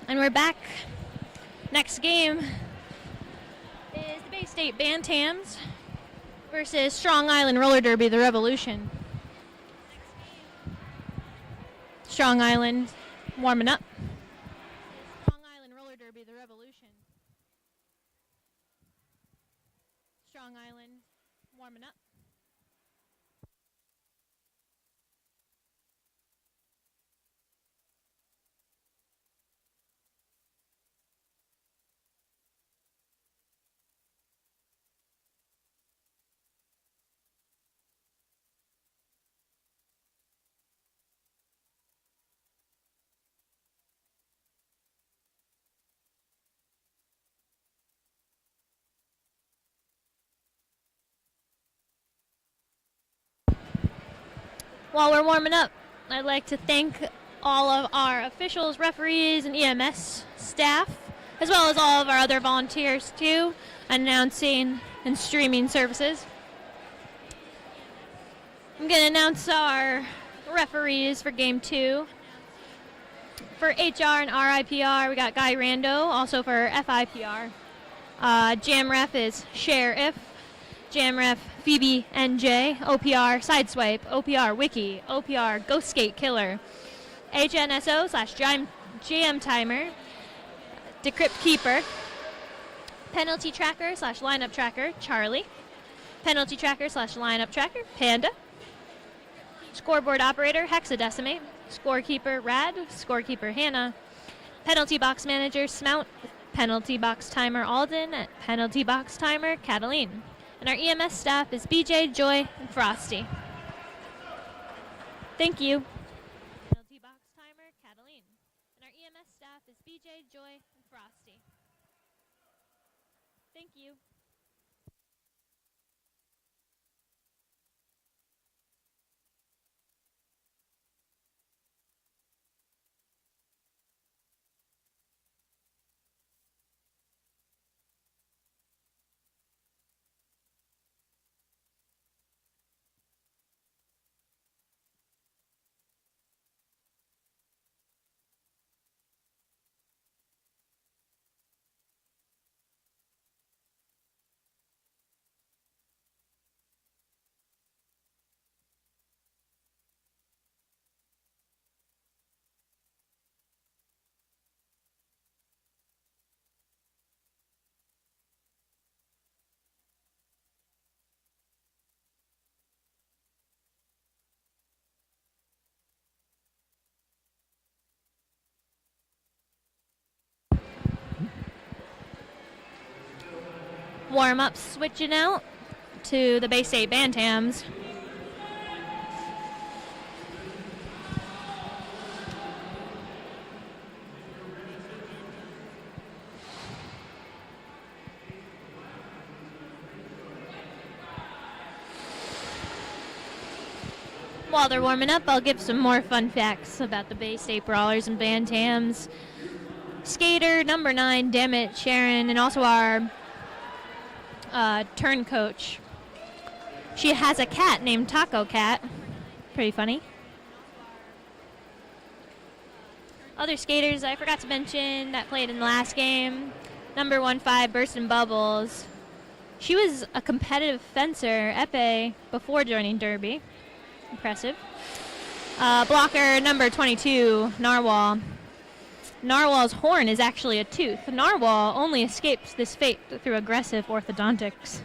And we're back. Next game is the Bay State Bantams versus Strong Island Roller Derby, the Revolution. Strong Island warming up. Strong Island Roller Derby, the Revolution. Strong Island warming up. While we're warming up, I'd like to thank all of our officials, referees, and EMS staff, as well as all of our other volunteers too, announcing and streaming services. I'm going to announce our referees for Game 2. For HR and RIPR, we got Guy Rando. Also for FIPR, Jam Ref is Sheriff. Jam Ref Phoebe NJ, OPR Sideswipe, OPR Wiki, OPR Ghost Skate Killer, HNSO / Jam Timer, Decrypt Keeper, Penalty Tracker / Lineup Tracker Charlie, Penalty Tracker / Lineup Tracker Panda, Scoreboard Operator Hexadecimate, Scorekeeper Rad, Scorekeeper Hannah, Penalty Box Manager Smount, Penalty Box Timer Alden, Penalty Box Timer Cataline. And our EMS staff is BJ, Joy, and Frosty. Thank you. Penalty Box Timer Cataline. And our EMS staff is BJ, Joy, and Frosty. Thank you. Warm-up switching out to the Bay State Bantams. While they're warming up, I'll give some more fun facts about the Bay State Brawlers and Bantams. Skater number 9, Dammit Sharon, and also our turn coach. She has a cat named Taco Cat. Pretty funny. Other skaters I forgot to mention that played in the last game. Number 15, Burstin' Bubbles. She was a competitive fencer, epee, before joining Derby. Impressive. Blocker number 22, Narwhal. Narwhal's horn is actually a tooth. Narwhal only escapes this fate through aggressive orthodontics.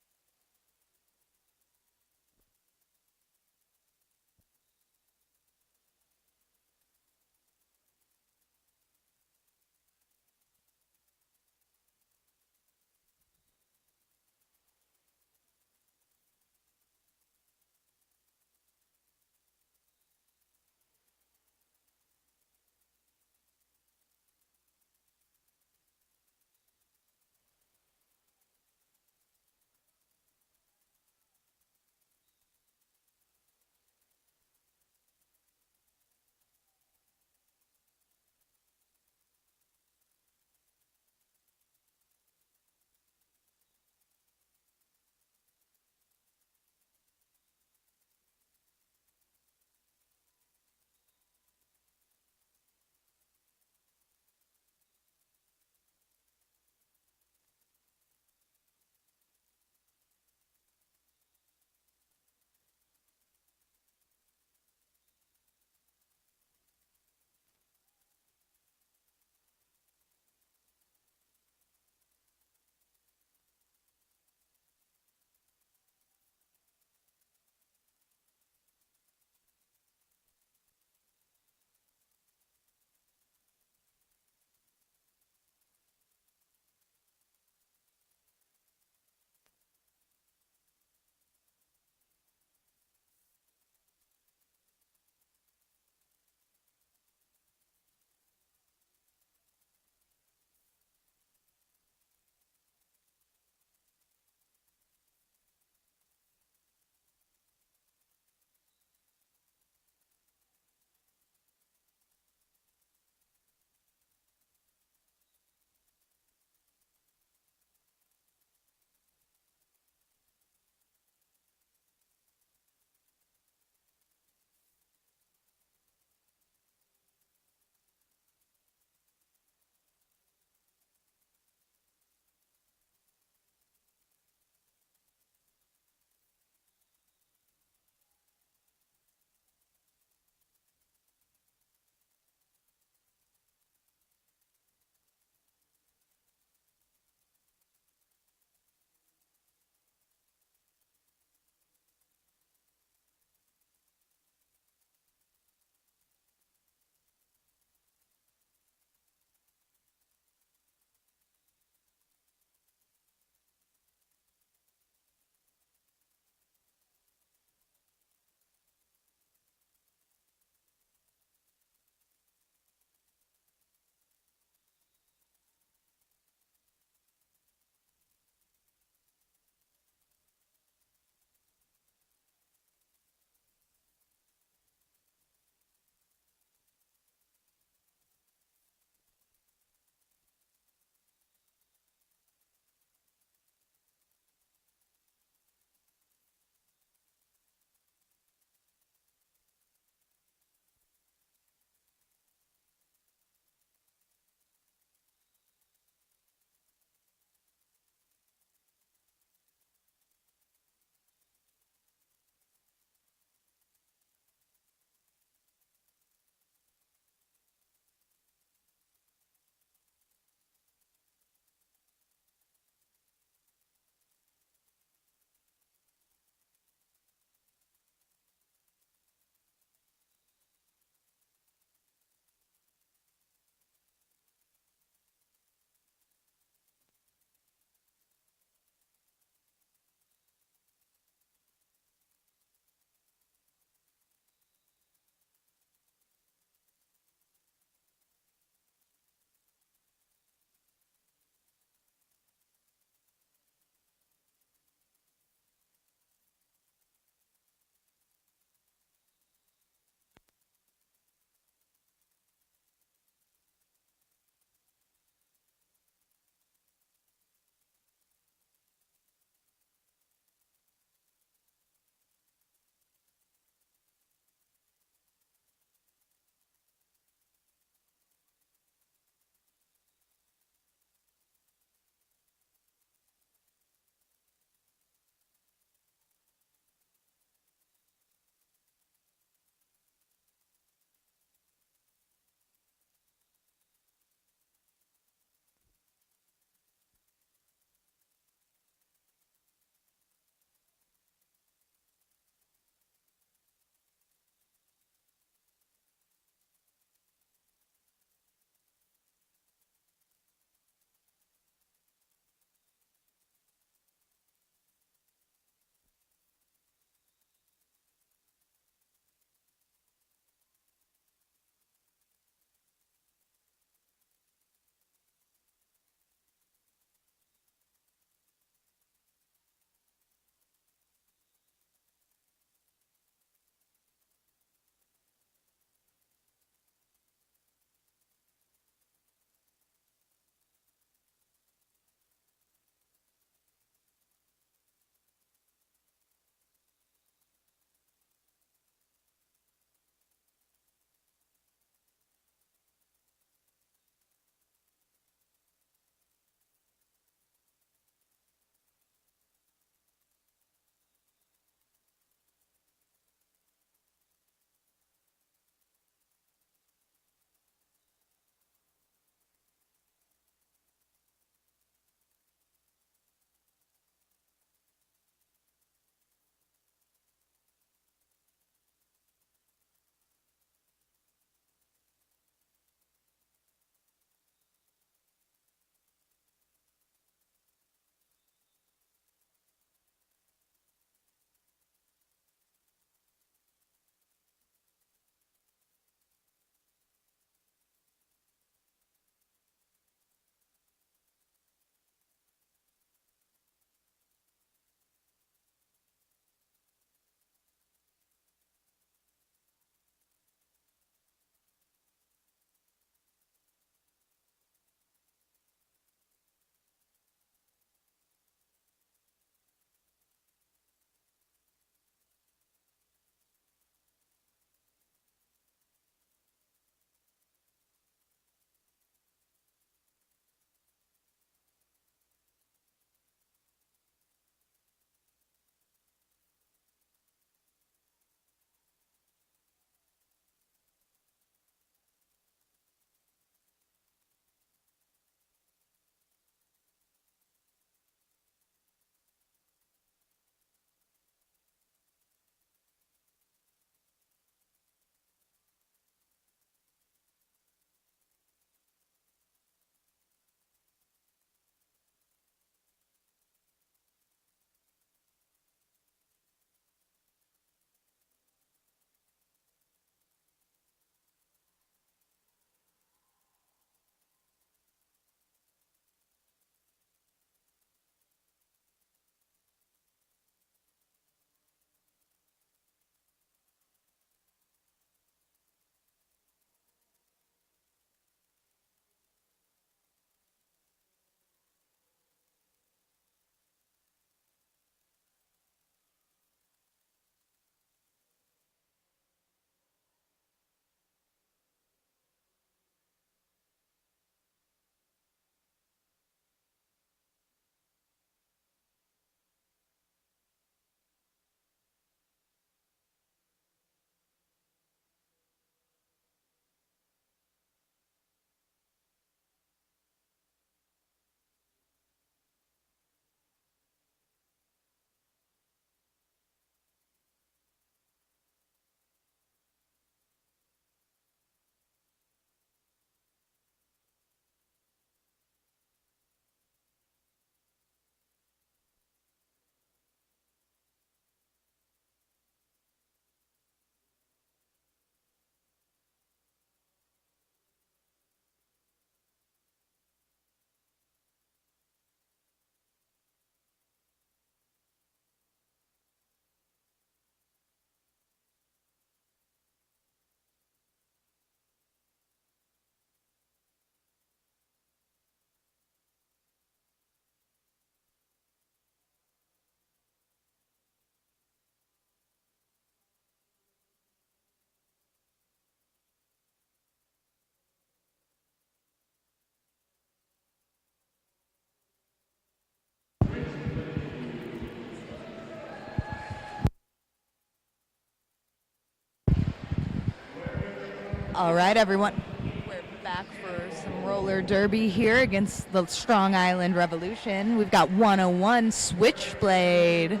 All right, everyone. We're back for some roller derby here against the Strong Island Revolution. We've got 101 Switchblade.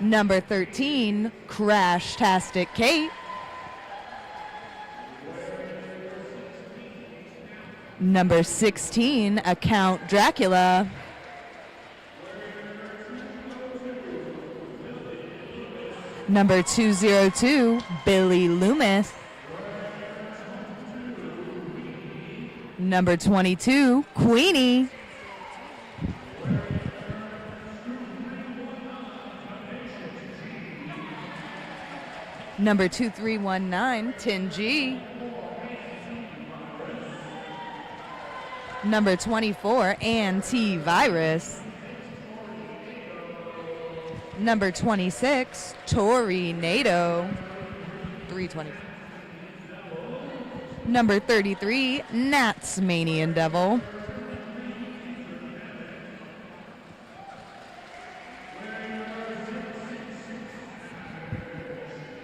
Number 13, Crash-tastic Kate. Number 16, Account Dracula. Number 202, Billy Loomis. Number 22, Queenie. Number 2319, Tin G. Number 24, Antivirus. Number 26, Tornado. 320. Number 33, Nats Manian Devil.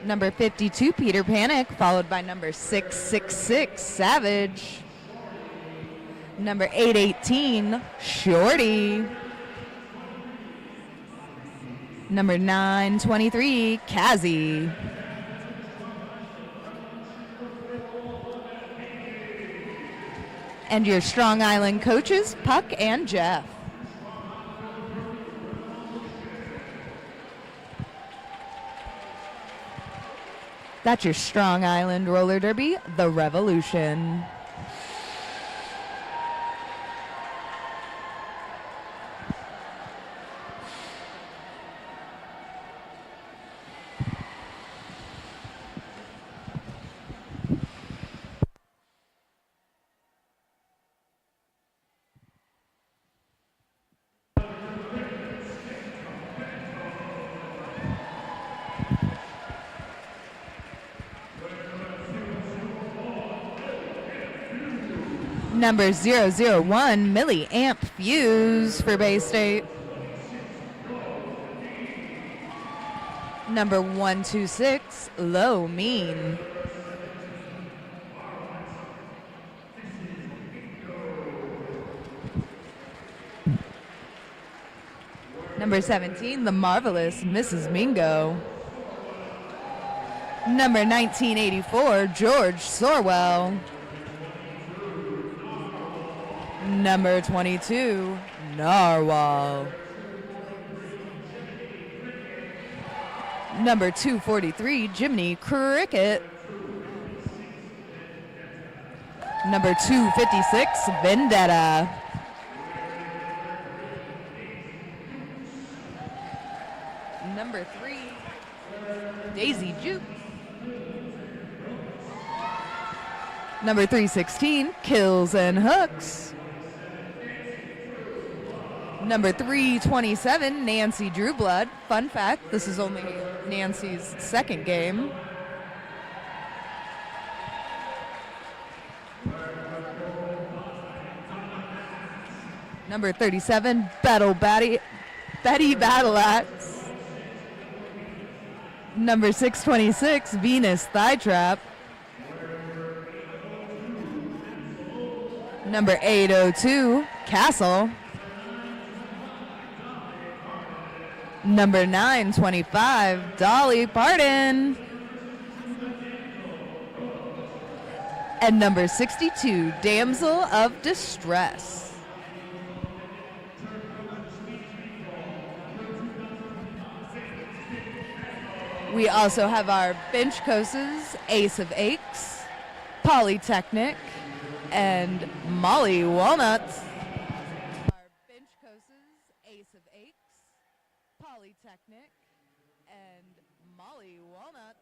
Number 52, Peter Panic, followed by number 666, Savage. Number 818, Shorty. Number 923, Kazi. And your Strong Island coaches, Puck and Jeff. That's your Strong Island roller derby, the Revolution. Number 001, Milliamp Fuse for Bay State. Number 126, Low Mean. Number 17, the marvelous Mrs. Mingo. Number 1984, George Sorwell. Number 22, Narwhal. Number 243, Jiminy Cricket. Number 256, Vendetta. Number 3, Daisy Juke. Number 316, Kills and Hooks. Number 327, Nancy Drewblood. Fun fact, this is only Nancy's second game. Number 37, Betty Battle Axe. Number 626, Venus Thigh Trap. Number 802, Castle. Number 925, Dolly Parton. And number 62, Damsel of Distress. We also have our bench coaches, Ace of Aches, Polytechnic, and Molly Walnuts. Our bench coaches, Ace of Aches, Polytechnic, and Molly Walnuts.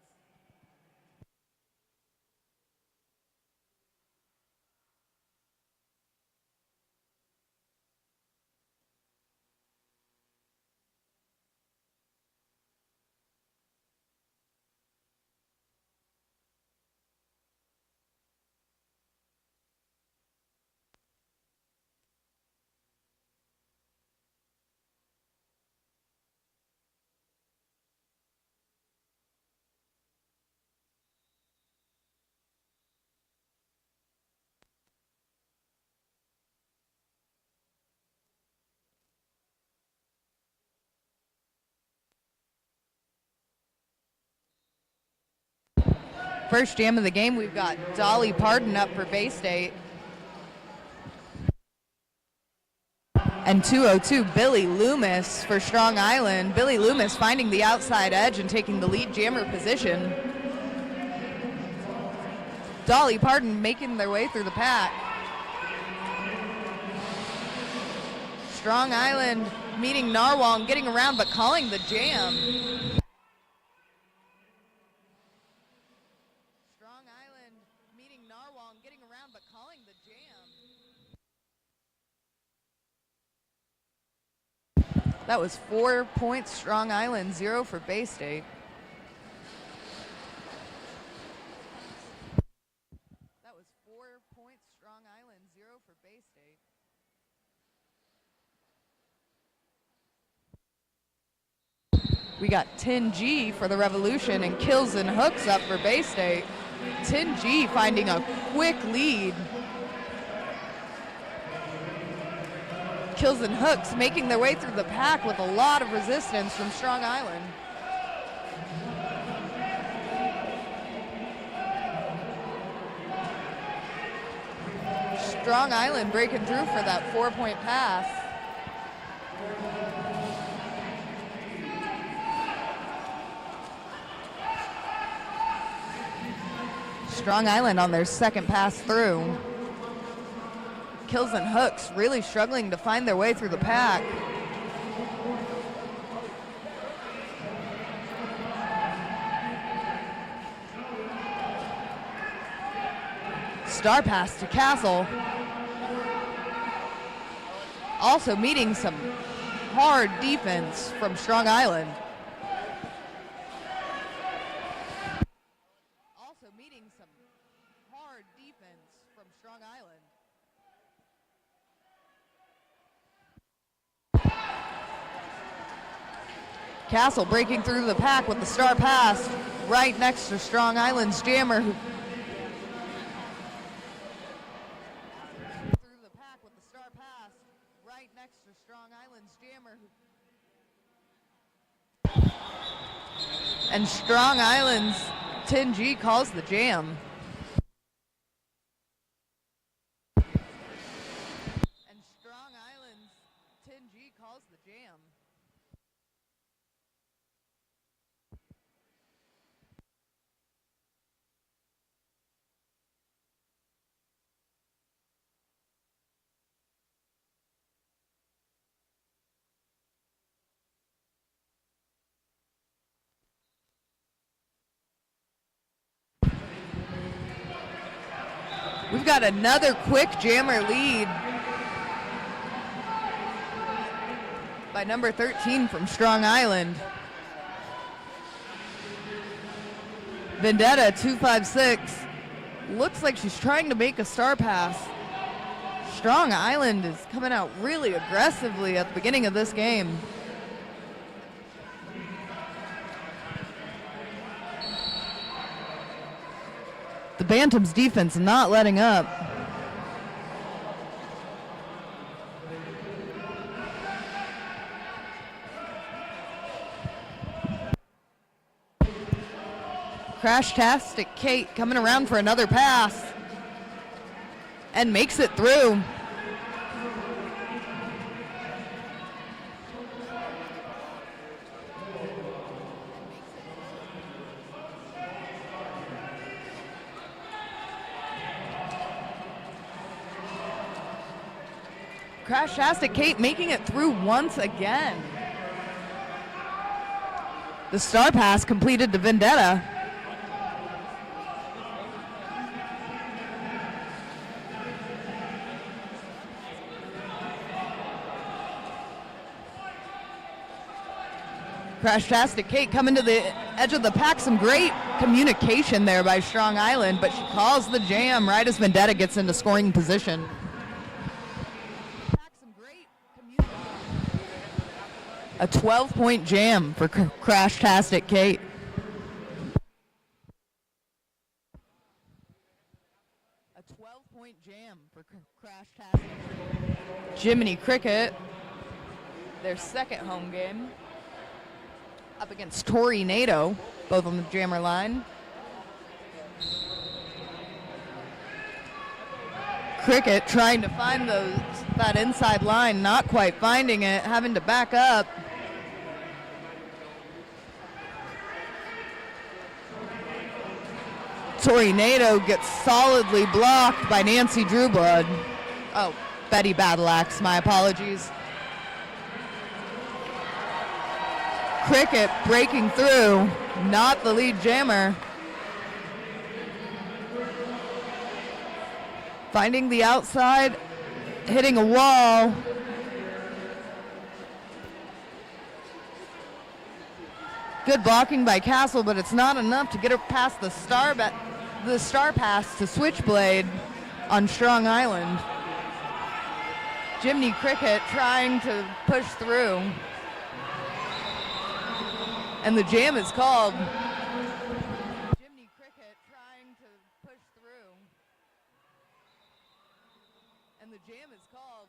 First jam of the game, we've got Dolly Parton up for Bay State. And 202, Billy Loomis for Strong Island. Billy Loomis finding the outside edge and taking the lead jammer position. Dolly Parton making their way through the pack. Strong Island meeting Narwhal and getting around but calling the jam. Strong Island meeting Narwhal and getting around but calling the jam. That was 4 points Strong Island, 0 for Bay State. That was 4 points Strong Island, 0 for Bay State. We got 10G for the Revolution and Kills and Hooks up for Bay State. 10G finding a quick lead. Kills and Hooks making their way through the pack with a lot of resistance from Strong Island. Strong Island breaking through for that 4-point pass. Strong Island on their second pass through. Kills and Hooks really struggling to find their way through the pack. Star pass to Castle. Also meeting some hard defense from Strong Island. Also meeting some hard defense from Strong Island. Castle breaking through the pack with the star pass right next to Strong Island's jammer who through the pack with the star pass right next to Strong Island's jammer who and Strong Island's 10G calls the jam. And Strong Island's 10G calls the jam. We've got another quick jammer lead by number 13 from Strong Island. Vendetta 256 looks like she's trying to make a star pass. Strong Island is coming out really aggressively at the beginning of this game. The Bantams defense not letting up. Crashtastic Kate coming around for another pass and makes it through. Crashtastic Kate making it through once again. The star pass completed to Vendetta. Crashtastic Kate coming to the edge of the pack. Some great communication there by Strong Island, but she calls the jam right as Vendetta gets into scoring position. A 12-point jam for Crashtastic Kate. A 12-point jam for Crashtastic. Jiminy Cricket, their second home game, up against Tornado, both on the jammer line. Cricket trying to find that inside line, not quite finding it, having to back up. Tornado gets solidly blocked by Nancy Drewblood. Oh, Betty Battleaxe, my apologies. Cricket breaking through, not the lead jammer. Finding the outside, hitting a wall. Good blocking by Castle, but it's not enough to get her past the star pass to Switchblade on Strong Island. Jimmy Cricket trying to push through. And the jam is called. Jimmy Cricket trying to push through. And the jam is called.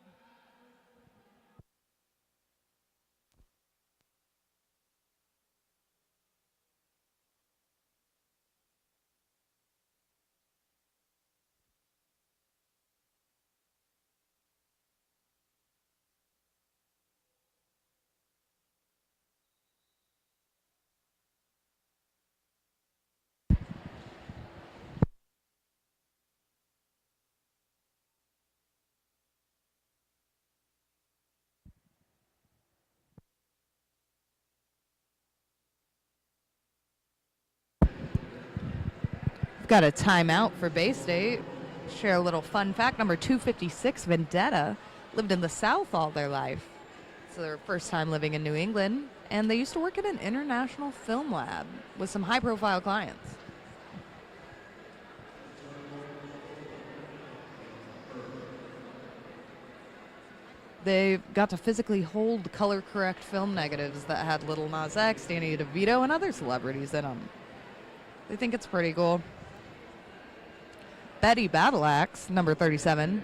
Got a timeout for Bay State. Share a little fun fact. Number 256, Vendetta, lived in the South all their life. It's their first time living in New England, and they used to work at an international film lab with some high-profile clients. They got to physically hold color-correct film negatives that had Little Nas X, Danny DeVito, and other celebrities in them. They think it's pretty cool. Betty Battleaxe, number 37.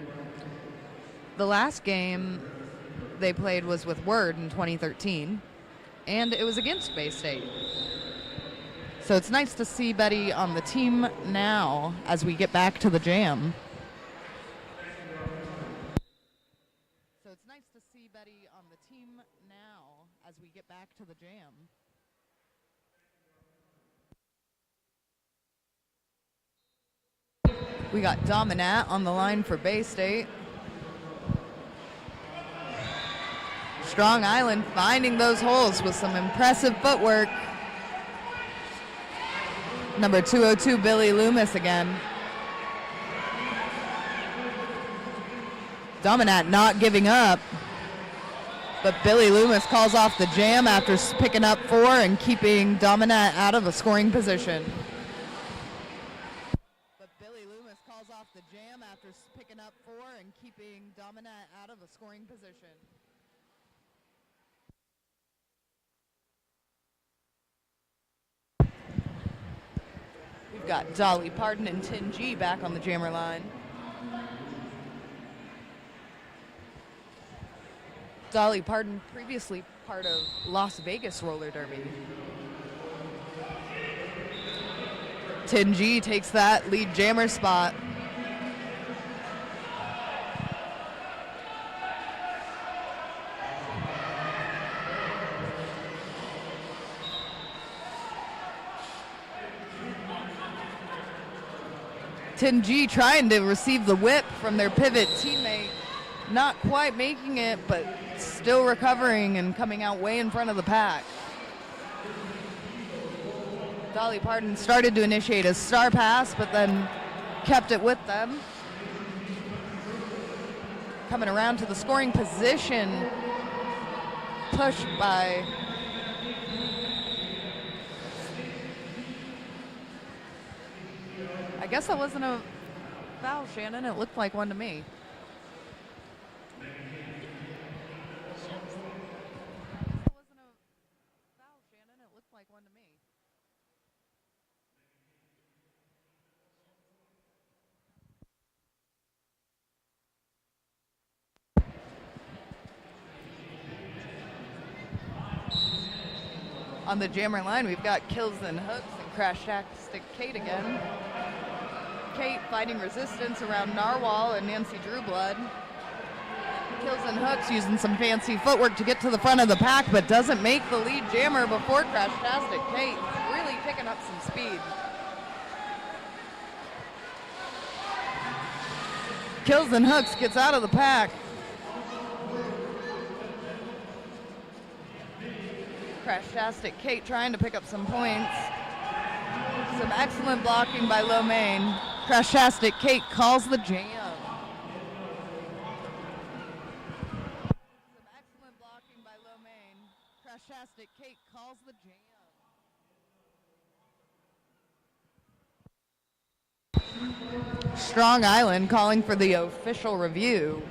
The last game they played was with Word in 2013, and it was against Bay State. So it's nice to see Betty on the team now as we get back to the jam. So it's nice to see Betty on the team now as we get back to the jam. We got Dominat on the line for Bay State. Strong Island finding those holes with some impressive footwork. Number 202, Billy Loomis again. Dominat not giving up. But Billy Loomis calls off the jam after picking up 4 and keeping Dominat out of a scoring position. Picking up 4 and keeping Dominat out of a scoring position. We've got Dolly Parton and Tin G back on the jammer line. Dolly Parton, previously part of Las Vegas Roller Derby. Tin G takes that lead jammer spot. Tin G trying to receive the whip from their pivot teammate. Not quite making it, but still recovering and coming out way in front of the pack. Dolly Parton started to initiate a star pass, but then kept it with them. Coming around to the scoring position. Pushed by I guess that wasn't a foul, Shannon. It looked like one to me. That wasn't a foul, Shannon. It looked like one to me. On the jammer line, we've got Kills and Hooks and Crash Tactic Kate again. Kate fighting resistance around Narwhal and Nancy Drew Blood. Kills and hooks using some fancy footwork to get to the front of the pack, but doesn't make the lead jammer before Crashtastic Kate really picking up some speed. Kills and hooks gets out of the pack. Crashtastic Kate trying to pick up some points. Some excellent blocking by Lomain. Crashtastic Kate calls the jam. Some excellent blocking by Lomain. Crashtastic Kate calls the jam. Strong Island calling for the official review.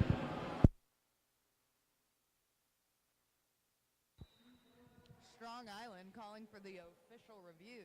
Strong Island calling for the official review.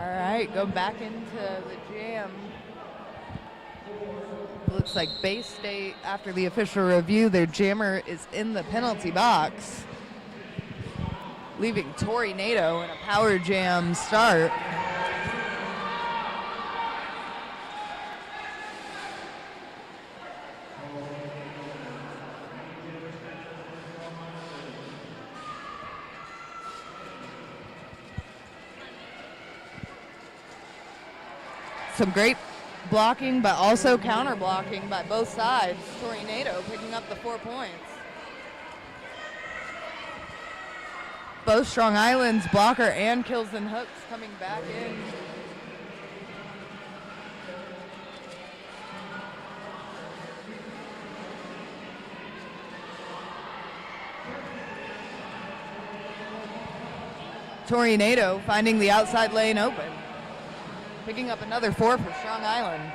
All right, go back into the jam. Looks like Bay State, after the official review, their jammer is in the penalty box, leaving Tori Nato in a power jam start. Some great blocking, but also counter blocking by both sides. Tori Nato picking up the 4 points. Both Strong Island's blocker and kills and hooks coming back in. Tori Nato finding the outside lane open. Picking up another 4 for Strong Island.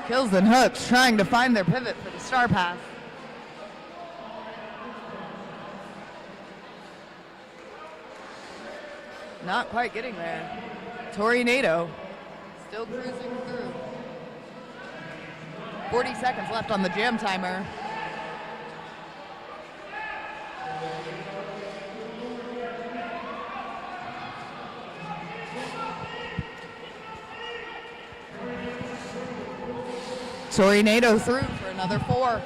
Kills and hooks trying to find their pivot for the star pass. Not quite getting there. Tori Nato still cruising through. 40 seconds left on the jam timer. Tori Nato through for another 4.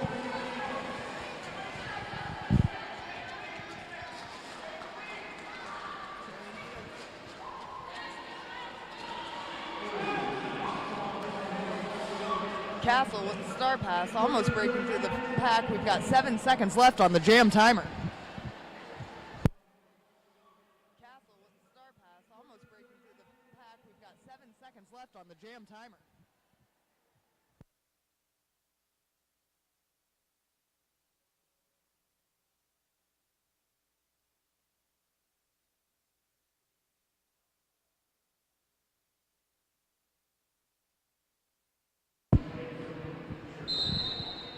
Castle with the star pass, almost breaking through the pack. We've got 7 seconds left on the jam timer. Castle with the star pass, almost breaking through the pack. We've got 7 seconds left on the jam timer.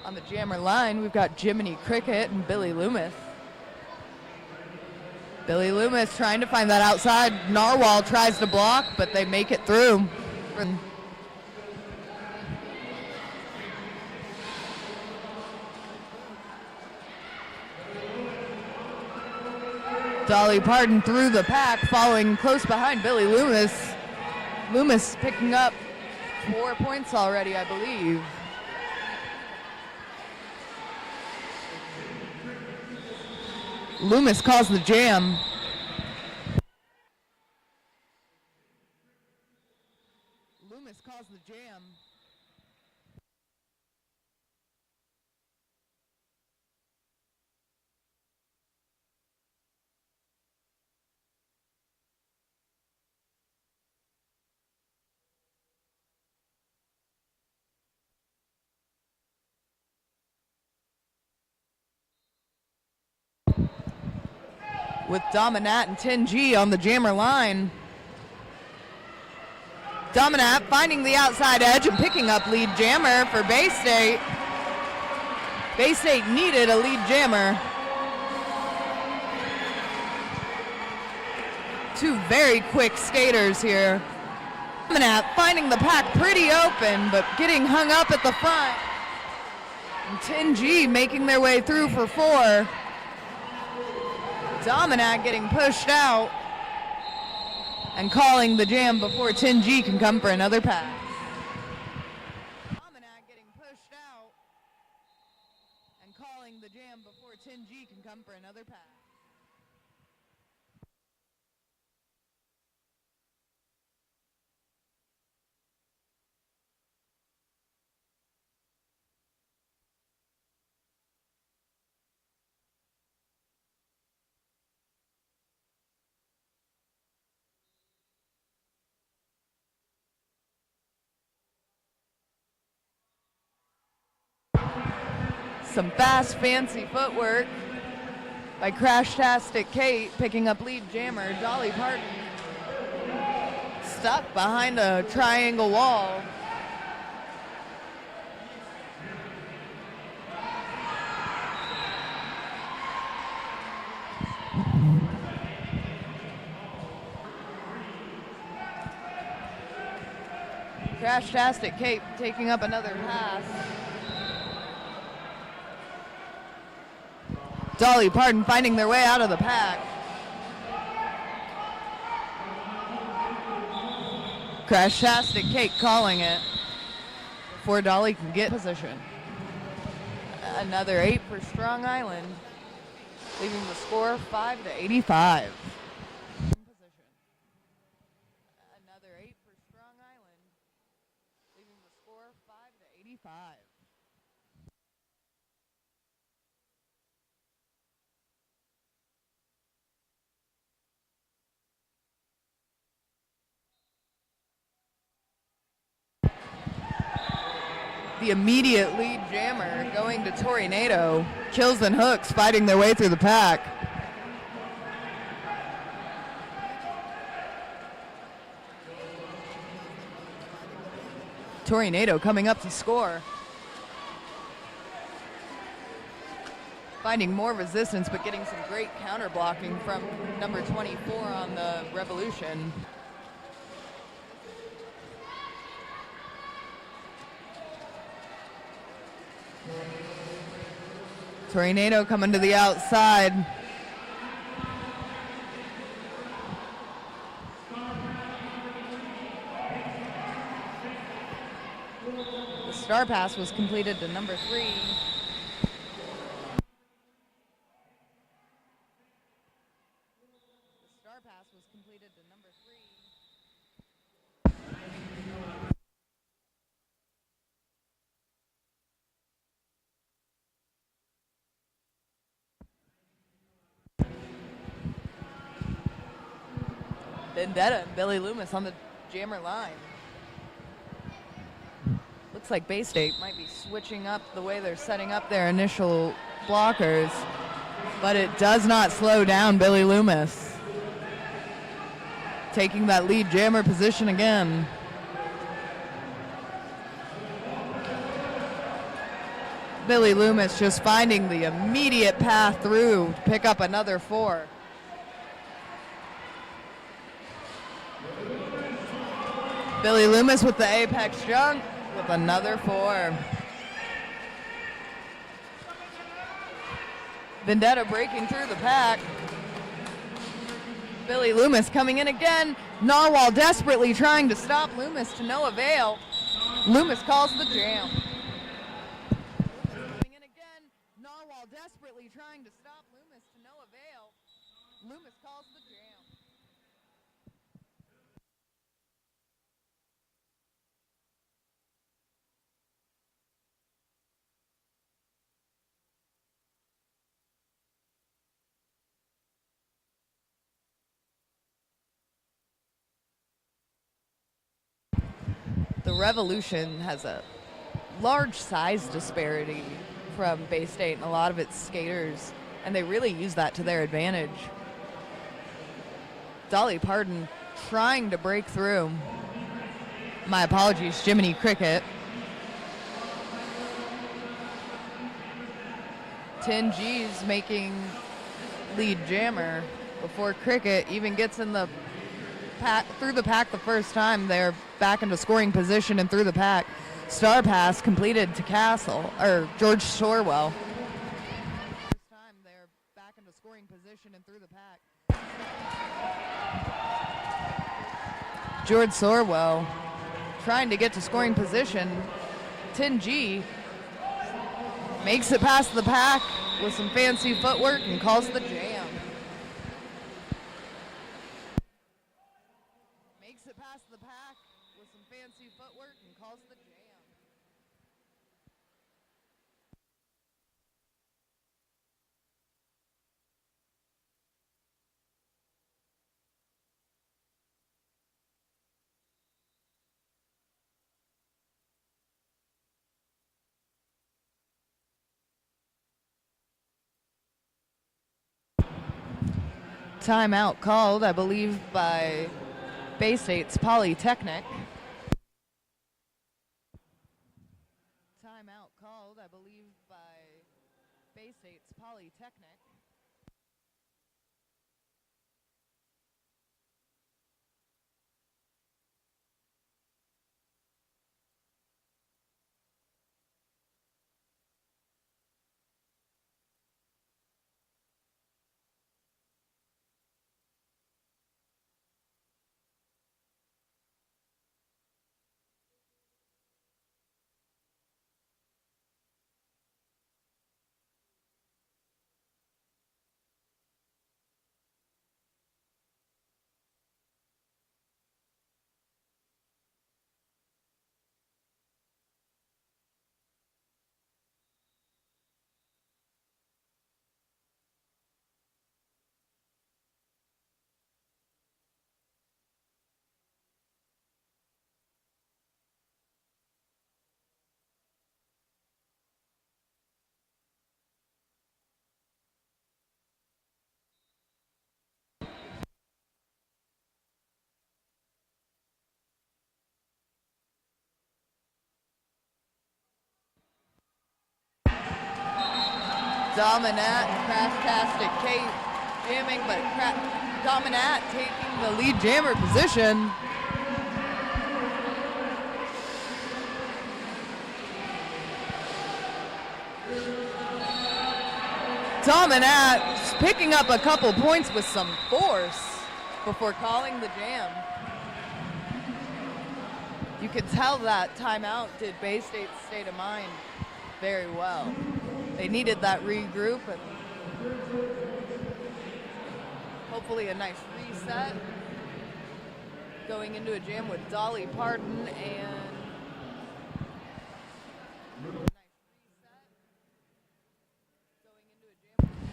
On the jammer line, we've got Jiminy Cricket and Billy Loomis. Billy Loomis trying to find that outside. Narwhal tries to block, but they make it through. Dolly Parton through the pack, following close behind Billy Loomis. Loomis picking up 4 points already, I believe. Loomis calls the jam. Loomis calls the jam. With Dominat and 10G on the jammer line. Dominat finding the outside edge and picking up lead jammer for Bay State. Bay State needed a lead jammer. Two very quick skaters here. Dominat finding the pack pretty open, but getting hung up at the front. And 10G making their way through for 4. Dominat getting pushed out and calling the jam before 10G can come for another pass. Dominat getting pushed out and calling the jam before 10G can come for another pass. Some fast, fancy footwork by Crashtastic Kate, picking up lead jammer Dolly Parton. Stuck behind a triangle wall. Crashtastic Kate taking up another pass. Dolly Parton finding their way out of the pack. Crashtastic Kate calling it before Dolly can get position. Another 8 for Strong Island, leaving the score 5-85. Another 8 for Strong Island, leaving the score 5-85. The immediate lead jammer going to Tornado. Kills and Hooks fighting their way through the pack. Tornado coming up to score. Finding more resistance, but getting some great counter blocking from number 24 on the Revolution. Tornado coming to the outside. The star pass was completed to number 3. The star pass was completed to number 3. Vendetta and Billy Loomis on the jammer line. Looks like Bay State might be switching up the way they're setting up their initial blockers, but it does not slow down Billy Loomis. Taking that lead jammer position again. Billy Loomis just finding the immediate path through to pick up another 4. Billy Loomis with the apex jump with another 4. Vendetta breaking through the pack. Billy Loomis coming in again. Narwhal desperately trying to stop Loomis to no avail. Loomis calls the jam. Coming in again. Narwhal desperately trying to stop Loomis to no avail. Loomis calls the jam. The Revolution has a large size disparity from Bay State and a lot of its skaters, and they really use that to their advantage. Dolly Parton trying to break through. My apologies, Jiminy Cricket. 10 G's making lead jammer before Cricket even gets in the pack, through the pack the first time. They're back into scoring position and through the pack. Star pass completed to Castle, or George Sorwell. First time they're back into scoring position and through the pack. George Sorwell trying to get to scoring position. 10G makes it past the pack with some fancy footwork and calls the jam. Makes it past the pack with some fancy footwork and calls the jam. Timeout called, I believe, by Bay State's Polytechnic. Timeout called, I believe, by Bay State's Polytechnic. Dominat and Crashtastic Kate jamming, but Dominat taking the lead jammer position. Dominat picking up a couple points with some force before calling the jam. You could tell that timeout did Bay State's state of mind very well. They needed that regroup and hopefully a nice reset. Going into a jam with Dolly Parton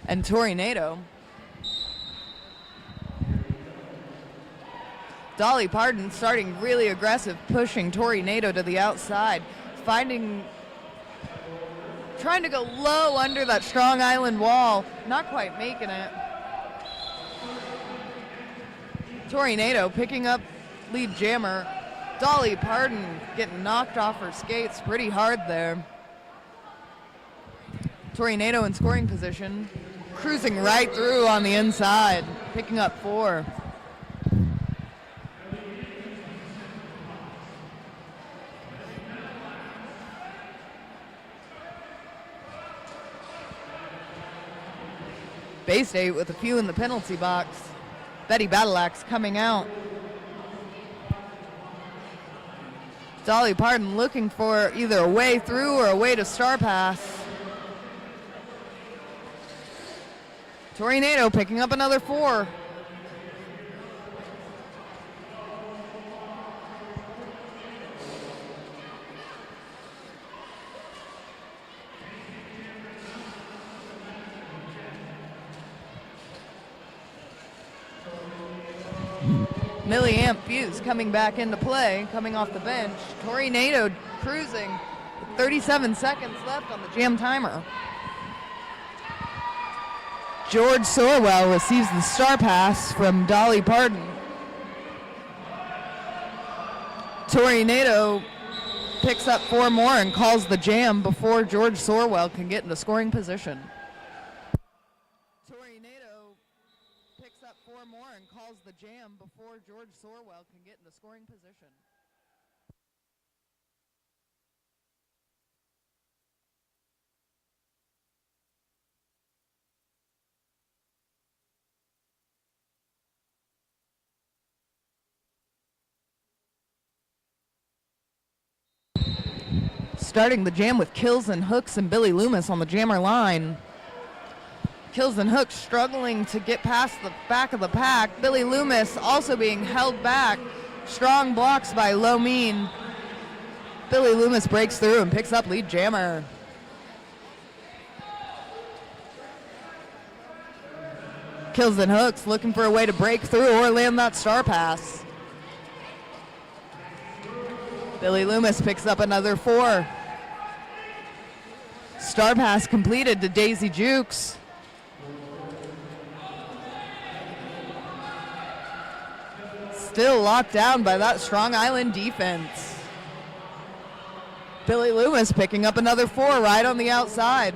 and Tori Nato. Dolly Parton starting really aggressive, pushing Tori Nato to the outside, trying to go low under that Strong Island wall, not quite making it. Tori Nato picking up lead jammer. Dolly Parton getting knocked off her skates pretty hard there. Tori Nato in scoring position, cruising right through on the inside, picking up 4. Bay State with a few in the penalty box. Betty Battleaxe coming out. Dolly Parton looking for either a way through or a way to star pass. Tori Nato picking up another 4. Millie Amp Fuse coming back into play, coming off the bench. Tori Nato cruising with 37 seconds left on the jam timer. George Sorwell receives the star pass from Dolly Parton. Tori Nato picks up 4 more and calls the jam before George Sorwell can get into scoring position. Tori Nato picks up 4 more and calls the jam before George Sorwell can get into scoring position. Starting the jam with Kills and Hooks and Billy Loomis on the jammer line. Kills and Hooks struggling to get past the back of the pack. Billy Loomis also being held back. Strong blocks by Low Mean. Billy Loomis breaks through and picks up lead jammer. Kills and Hooks looking for a way to break through or land that star pass. Billy Loomis picks up another 4. Star pass completed to Daisy Jukes. Still locked down by that Strong Island defense. Billy Loomis picking up another 4 right on the outside.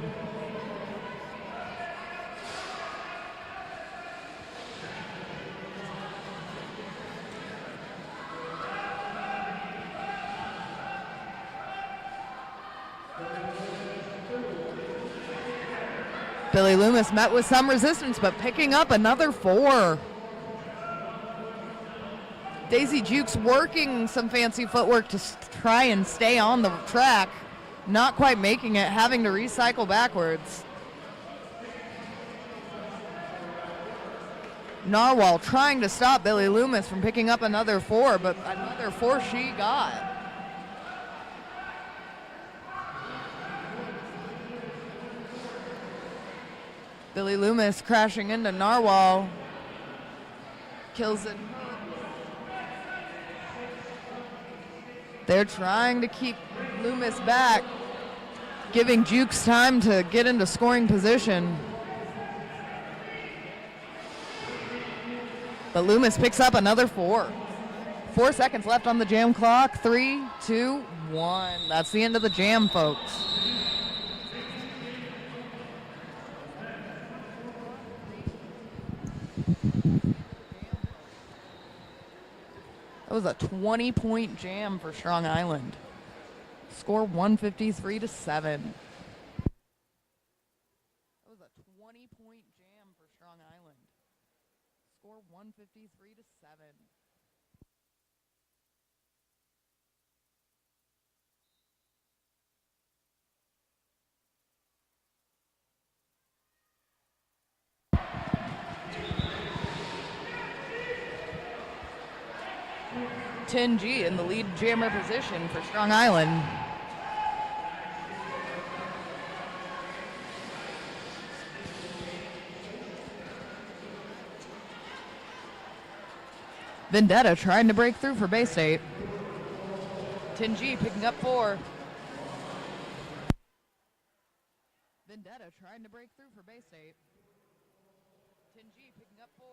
Billy Loomis met with some resistance, but picking up another 4. Daisy Jukes working some fancy footwork to try and stay on the track, not quite making it, having to recycle backwards. Narwhal trying to stop Billy Loomis from picking up another 4, but another 4 she got. Billy Loomis crashing into Narwhal. Kills it. They're trying to keep Loomis back, giving Jukes time to get into scoring position. But Loomis picks up another 4. 4 seconds left on the jam clock. 3, 2, 1. That's the end of the jam, folks. That was a 20-point jam for Strong Island. Score 153-7. That was a 20-point jam for Strong Island. Score 153-7. G in the lead jammer position for Strong Island. Vendetta trying to break through for Bay State. Tingy picking up 4. Vendetta trying to break through for Bay State. Tingy picking up 4.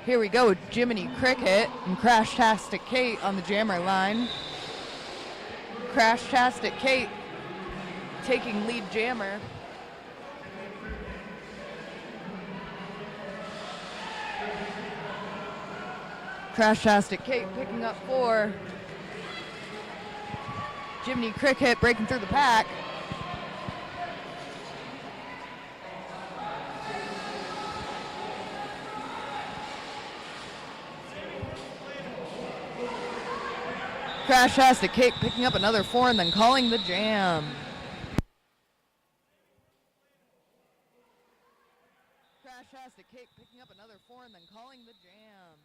Here we go with Jiminy Cricket and Crashtastic Kate on the jammer line. Crashtastic Kate taking lead jammer. Crashtastic Kate picking up 4. Jiminy Cricket breaking through the pack. Crashtastic Kate picking up another 4 and then calling the jam. Crashtastic Kate picking up another 4 and then calling the jam.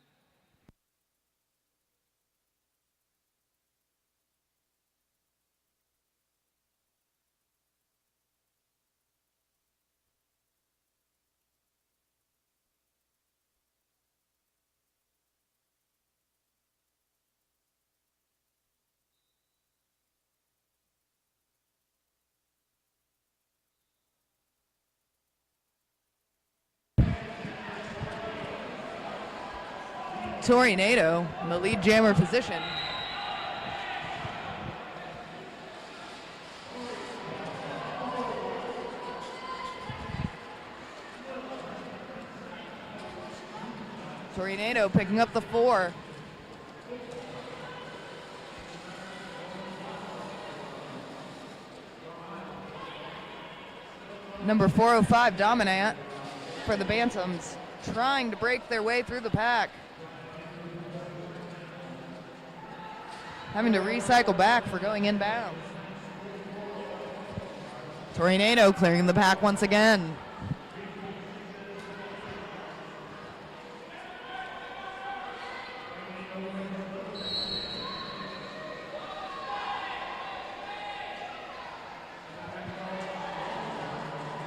Tornado in the lead jammer position. Tornado picking up the 4. Number 405 Dominant for the Bantams, trying to break their way through the pack. Having to recycle back for going inbounds. Tornado clearing the pack once again.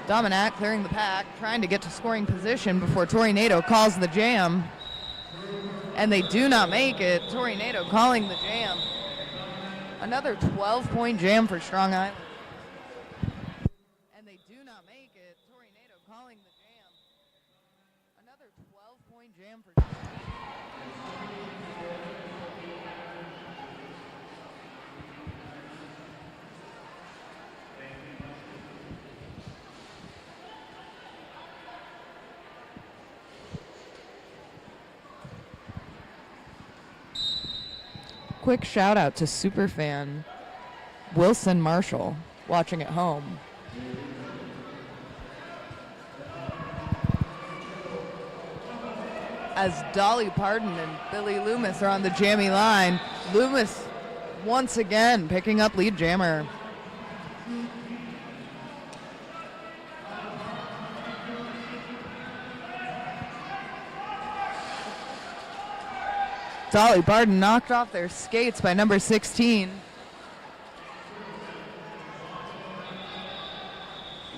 Dominant clearing the pack, trying to get to scoring position before Tornado calls the jam. And they do not make it. Tornado calling the jam. Another 12-point jam for Strong Island. And they do not make it. Tornado calling the jam. Another 12-point jam for Quick shout out to superfan Wilson Marshall watching at home. As Dolly Pardon and Billy Loomis are on the jammy line, Loomis once again picking up lead jammer. Dolly Pardon knocked off their skates by number 16.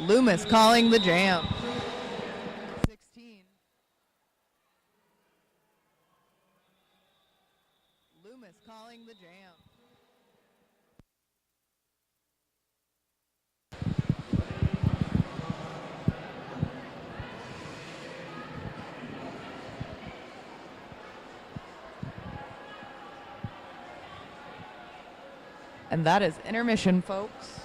Loomis calling the jam. 16. Loomis calling the jam. And that is intermission, folks.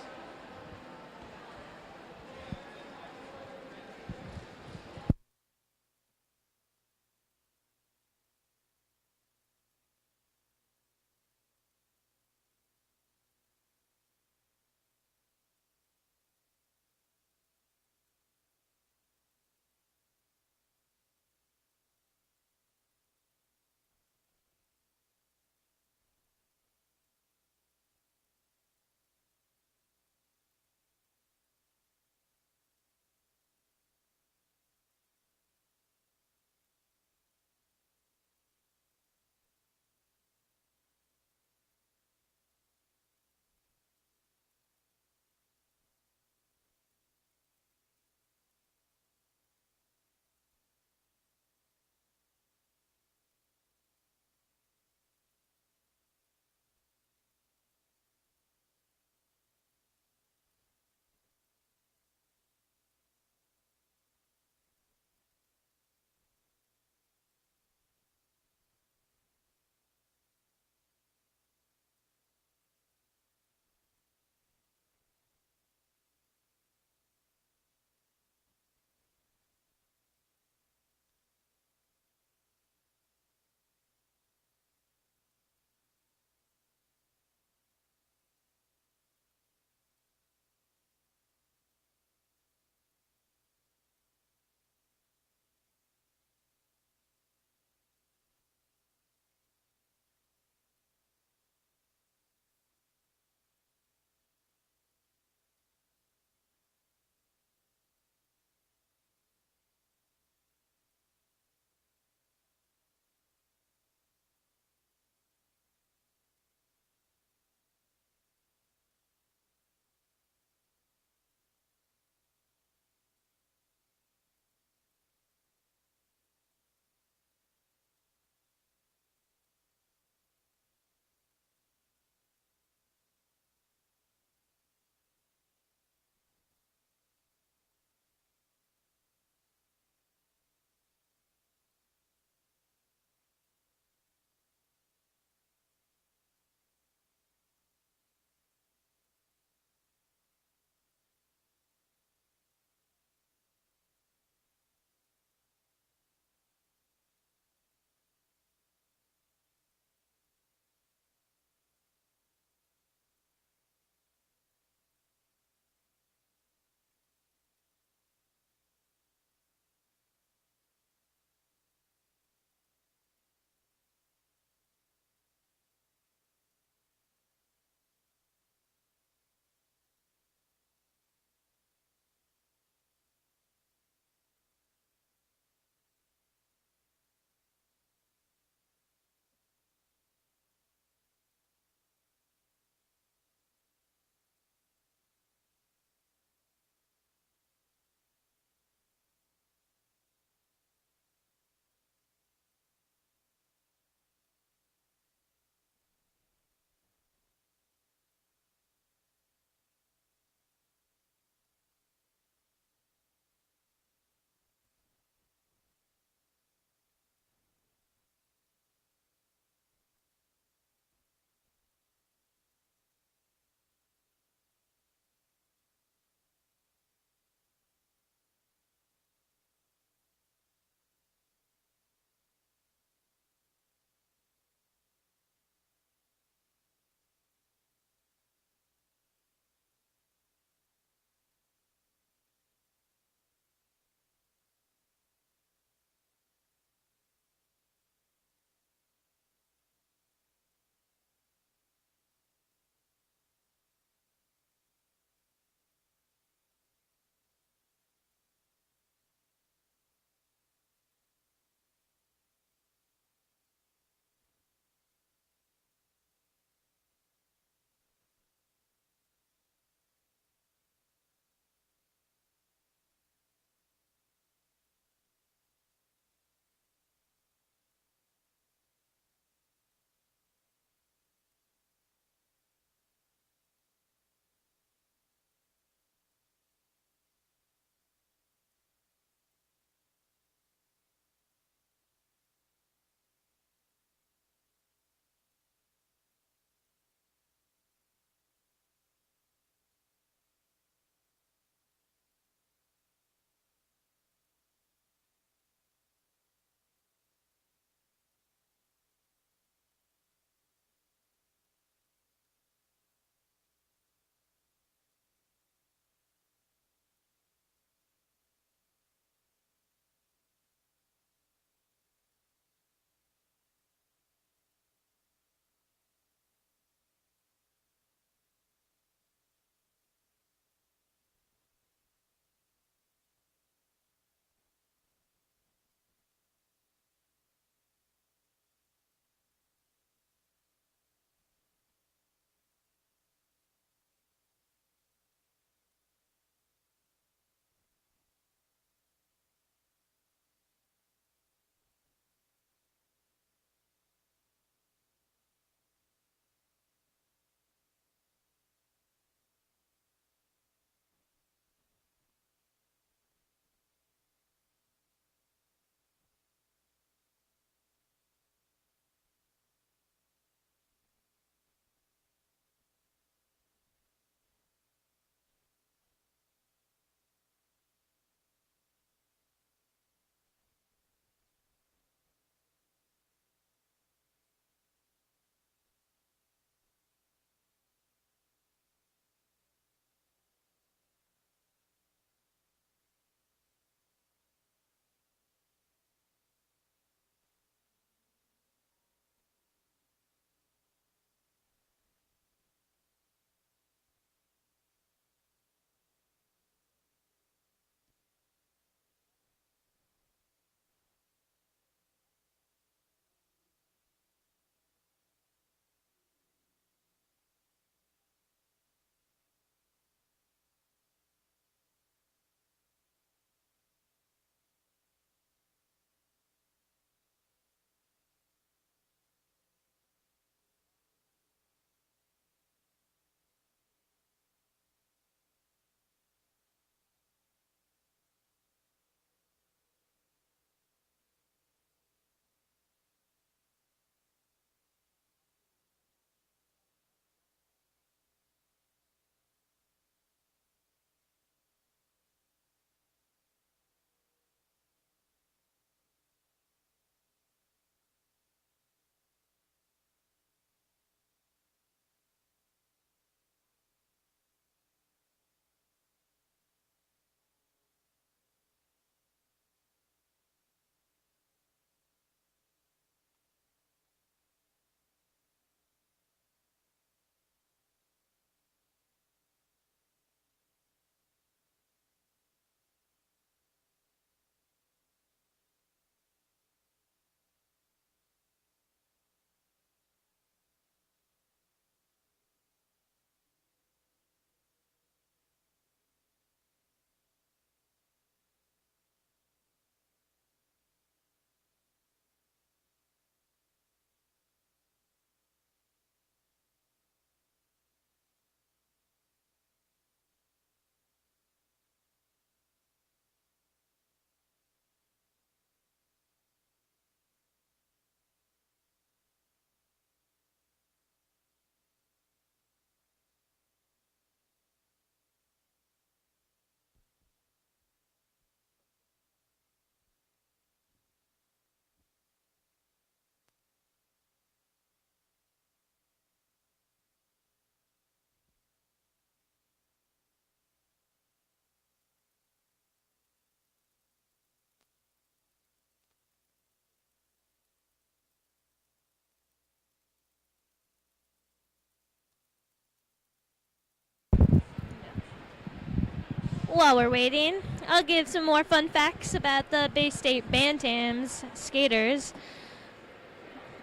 while we're waiting, I'll give some more fun facts about the Bay State Bantams skaters.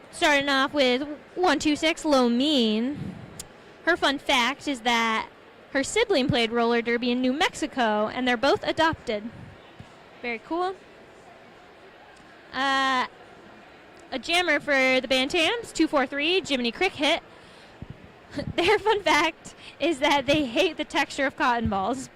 Starting off with 126 Low Mean. Her fun fact is that her sibling played roller derby in New Mexico, and they're both adopted. Very cool. A jammer for the Bantams, 243, Jiminy Cricket. Their fun fact is that they hate the texture of cotton balls.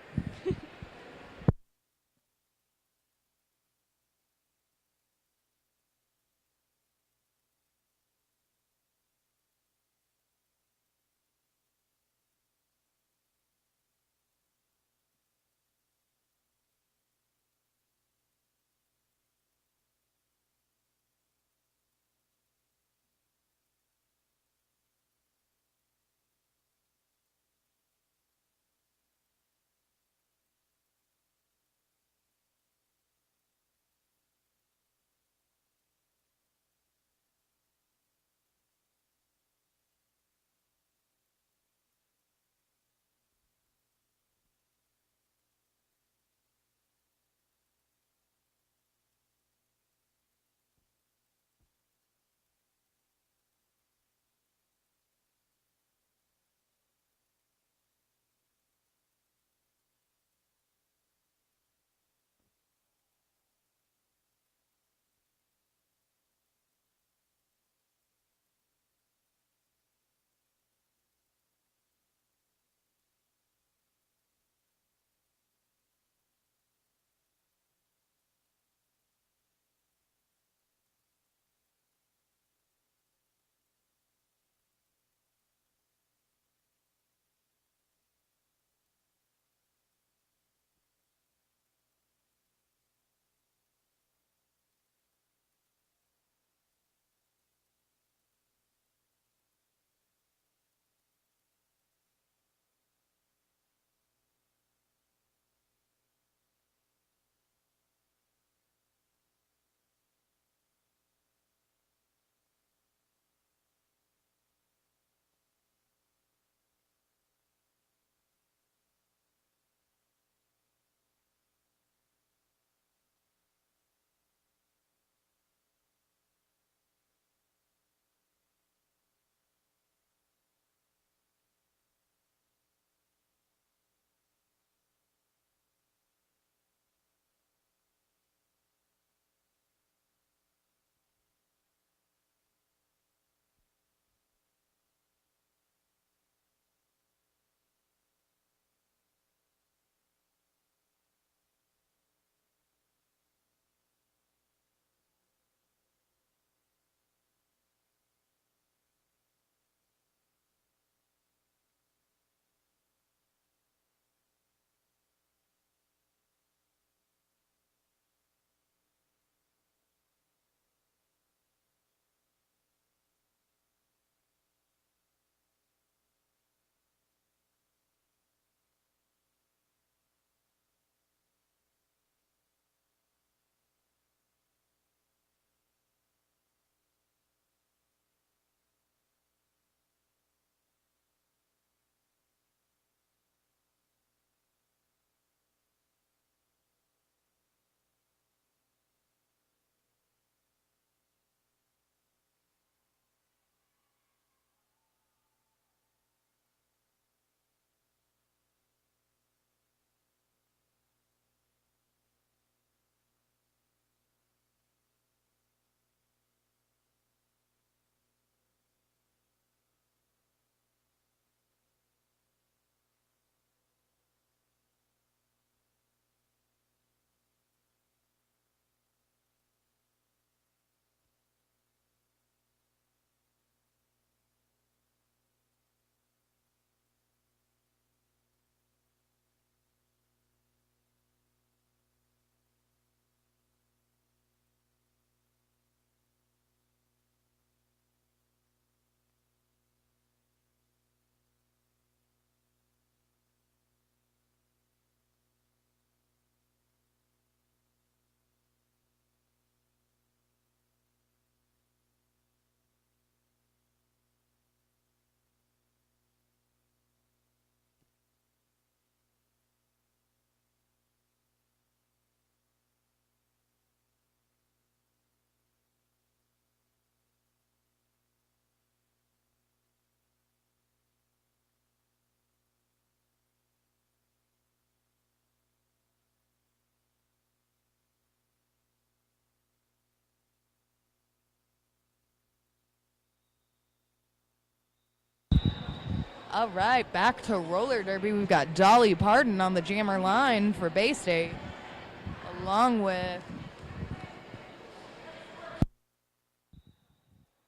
All right, back to roller derby. We've got Dolly Parton on the jammer line for Bay State, along with.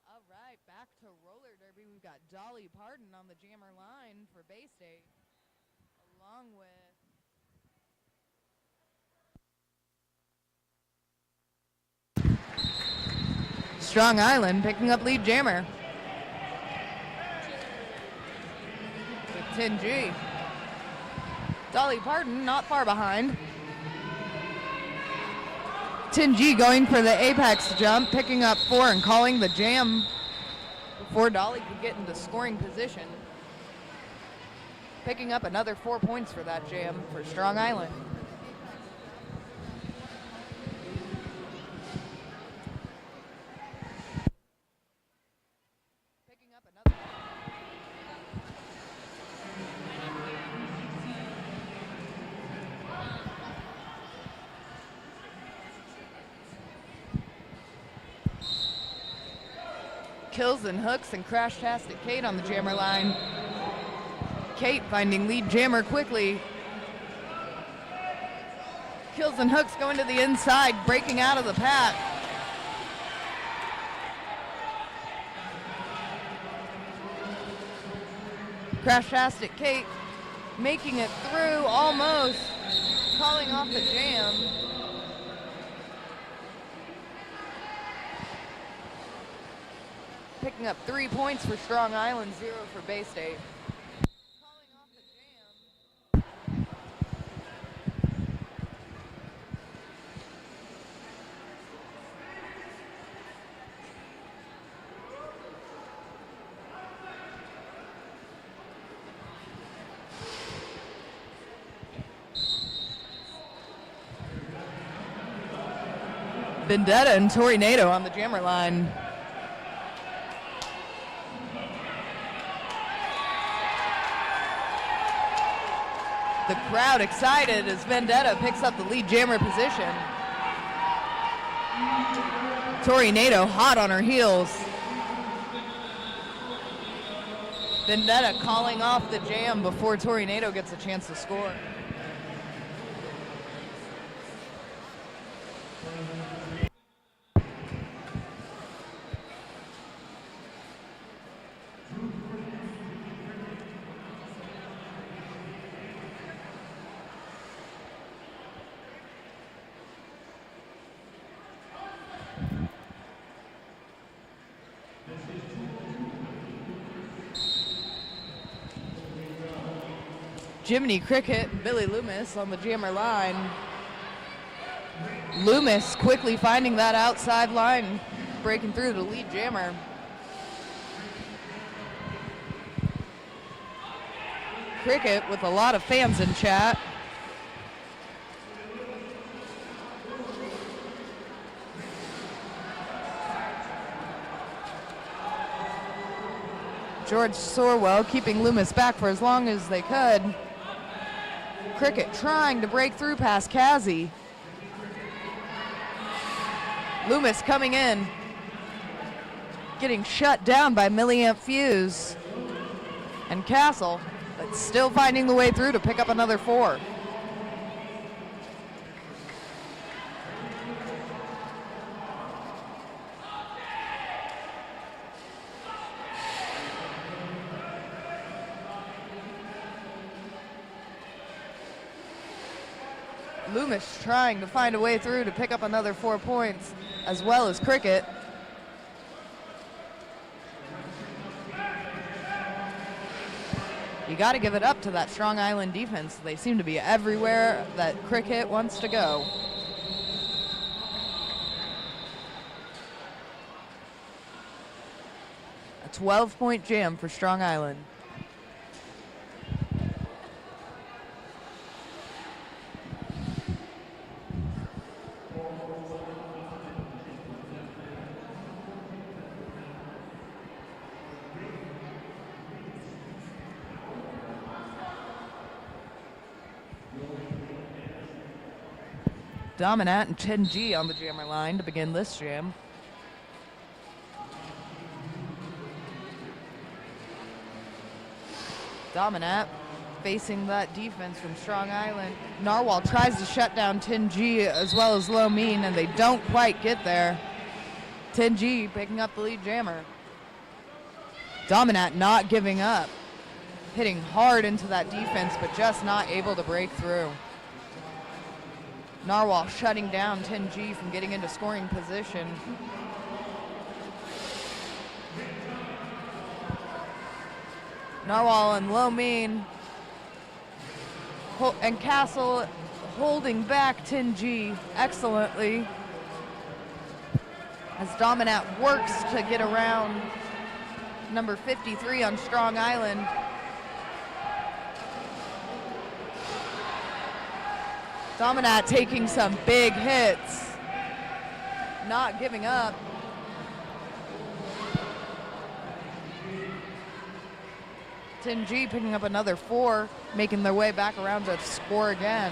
All right, back to roller derby. We've got Dolly Parton on the jammer line for Bay State, along with. Strong Island picking up lead jammer. 10G. Dolly Parton not far behind. 10G going for the apex jump, picking up 4 and calling the jam before Dolly could get into scoring position. Picking up another 4 points for that jam for Strong Island. Kills and hooks and crash-tastic Kate on the jammer line. Kate finding lead jammer quickly. Kills and hooks going to the inside, breaking out of the pack. Crash-tastic Kate making it through almost, calling off the jam. Picking up 3 points for Strong Island, 0 for Bay State. Calling off the jam. Vendetta and Tornado on the jammer line. The crowd excited as Vendetta picks up the lead jammer position. Tornado hot on her heels. Vendetta calling off the jam before Tornado gets a chance to score. Jiminy Cricket and Billy Loomis on the jammer line. Loomis quickly finding that outside line, breaking through the lead jammer. Cricket with a lot of fans in chat. George Sorwell keeping Loomis back for as long as they could. Cricket trying to break through past Kazi. Loomis coming in, getting shut down by Milliamp Fuse and Castle, but still finding the way through to pick up another 4. Loomis trying to find a way through to pick up another 4 points, as well as Cricket. You got to give it up to that Strong Island defense. They seem to be everywhere that Cricket wants to go. A 12-point jam for Strong Island. Dominant and 10G on the jammer line to begin this jam. Dominant facing that defense from Strong Island. Narwhal tries to shut down Tin G as well as Low Mean, and they don't quite get there. Tin G picking up the lead jammer. Dominant not giving up, hitting hard into that defense, but just not able to break through. Narwhal shutting down Tin G from getting into scoring position. Narwhal and Low Mean and Castle holding back Tin G excellently as Dominant works to get around number 53 on Strong Island. Dominant taking some big hits, not giving up. Tin G picking up another 4, making their way back around to score again.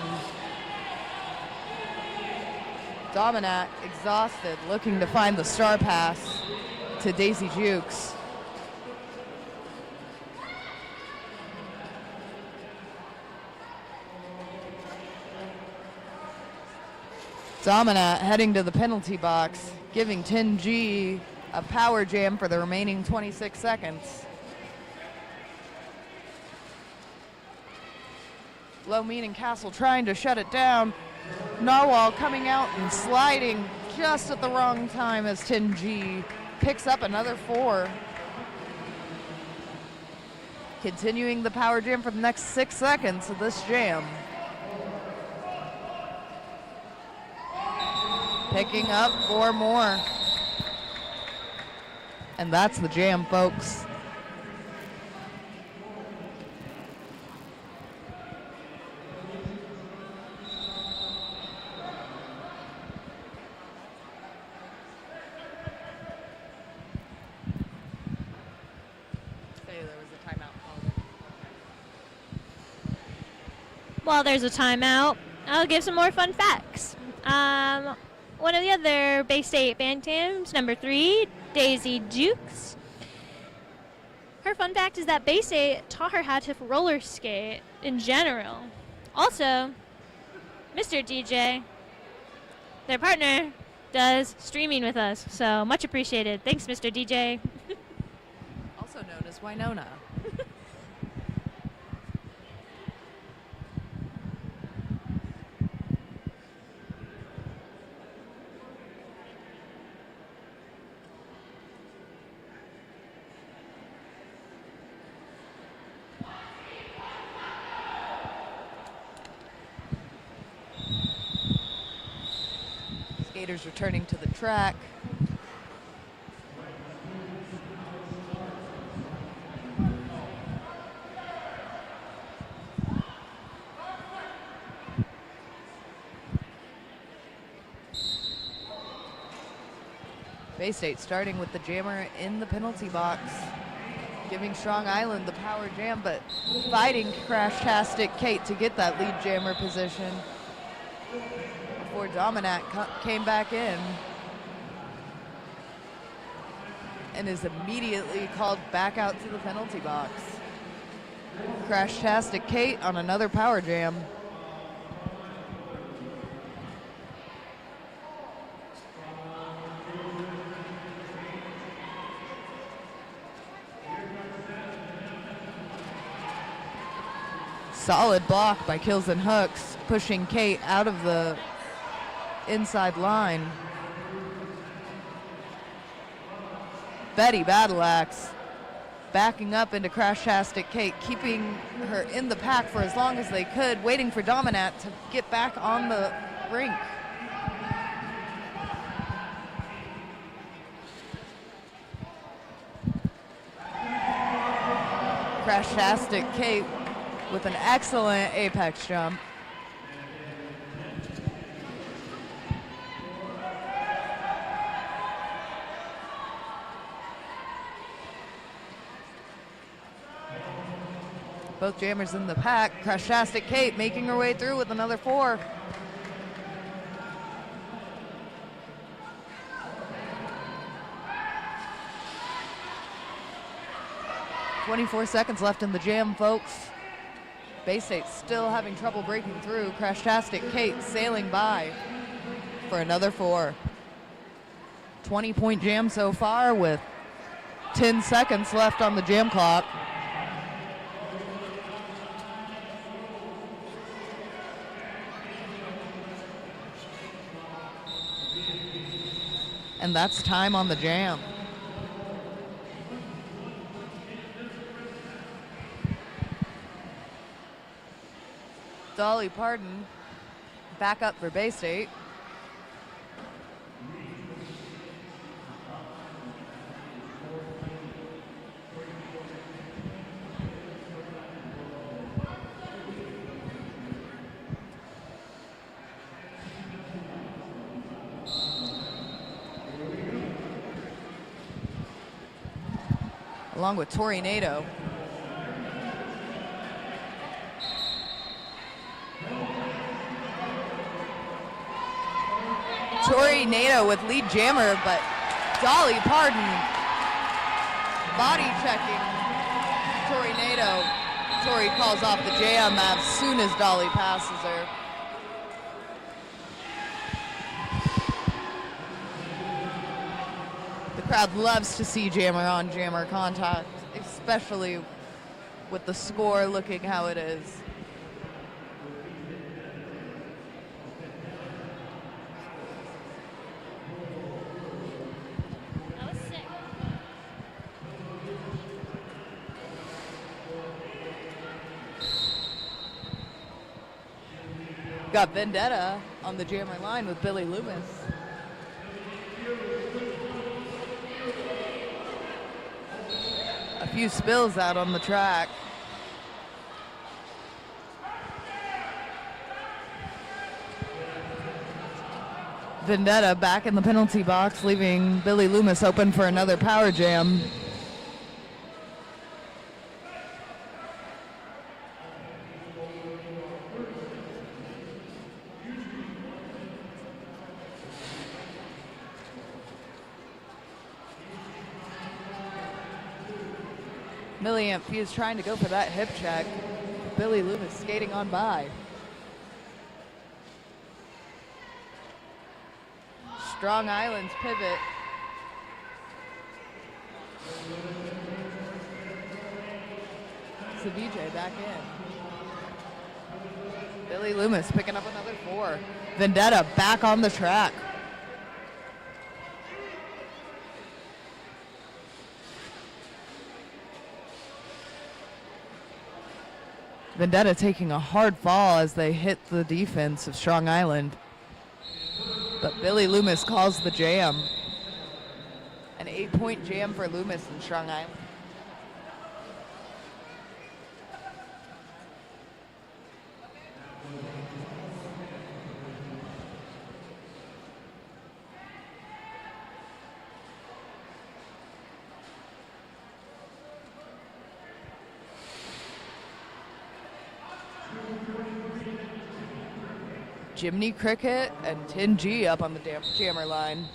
Dominant exhausted, looking to find the star pass to Daisy Jukes. Dominant heading to the penalty box, giving Tin G a power jam for the remaining 26 seconds. Low Mean and Castle trying to shut it down. Narwhal coming out and sliding just at the wrong time as Tin G picks up another 4. Continuing the power jam for the next 6 seconds of this jam. Picking up 4 more. And that's the jam, folks. While there's a timeout, I'll give some more fun facts. One of the other Bay State Bantams, number 3, Daisy Jukes. Her fun fact is that Bay State taught her how to roller skate in general. Also, Mr. DJ, their partner, does streaming with us, so much appreciated. Thanks, Mr. DJ. Also known as Winona. Skaters returning to the track. Bay State starting with the jammer in the penalty box, giving Strong Island the power jam, but fighting Crash-tastic Kate to get that lead jammer position before Dominant came back in and is immediately called back out to the penalty box. Crash-tastic Kate on another power jam. Solid block by Kills and Hooks, pushing Kate out of the inside line. Betty Battle Axe backing up into Crash-tastic Kate, keeping her in the pack for as long as they could, waiting for Dominant to get back on the rink. Crash-tastic Kate with an excellent apex jump. Both jammers in the pack. Crash-tastic Kate making her way through with another 4. 24 seconds left in the jam, folks. Bay State still having trouble breaking through. Crashtastic Kate sailing by for another 4. 20-point jam so far with 10 seconds left on the jam clock. And that's time on the jam. Dolly Parton back up for Bay State. Along with Tori Nato. Tori Nato with lead jammer, but Dolly Parton body checking Tori Nato. Tori calls off the jam as soon as Dolly passes her. The crowd loves to see jammer on jammer contact, especially with the score looking how it is. That was sick. Got Vendetta on the jammer line with Billy Loomis. A few spills out on the track. Vendetta back in the penalty box, leaving Billy Loomis open for another power jam. Milliamp Fuse trying to go for that hip check. Billy Loomis skating on by. Strong Island's pivot. Civic back in. Billy Loomis picking up another 4. Vendetta back on the track. Vendetta taking a hard fall as they hit the defense of Strong Island. But Billy Loomis calls the jam. An 8-point jam for Loomis and Strong Island. Jimmy Cricket and 10G up on the jammer line.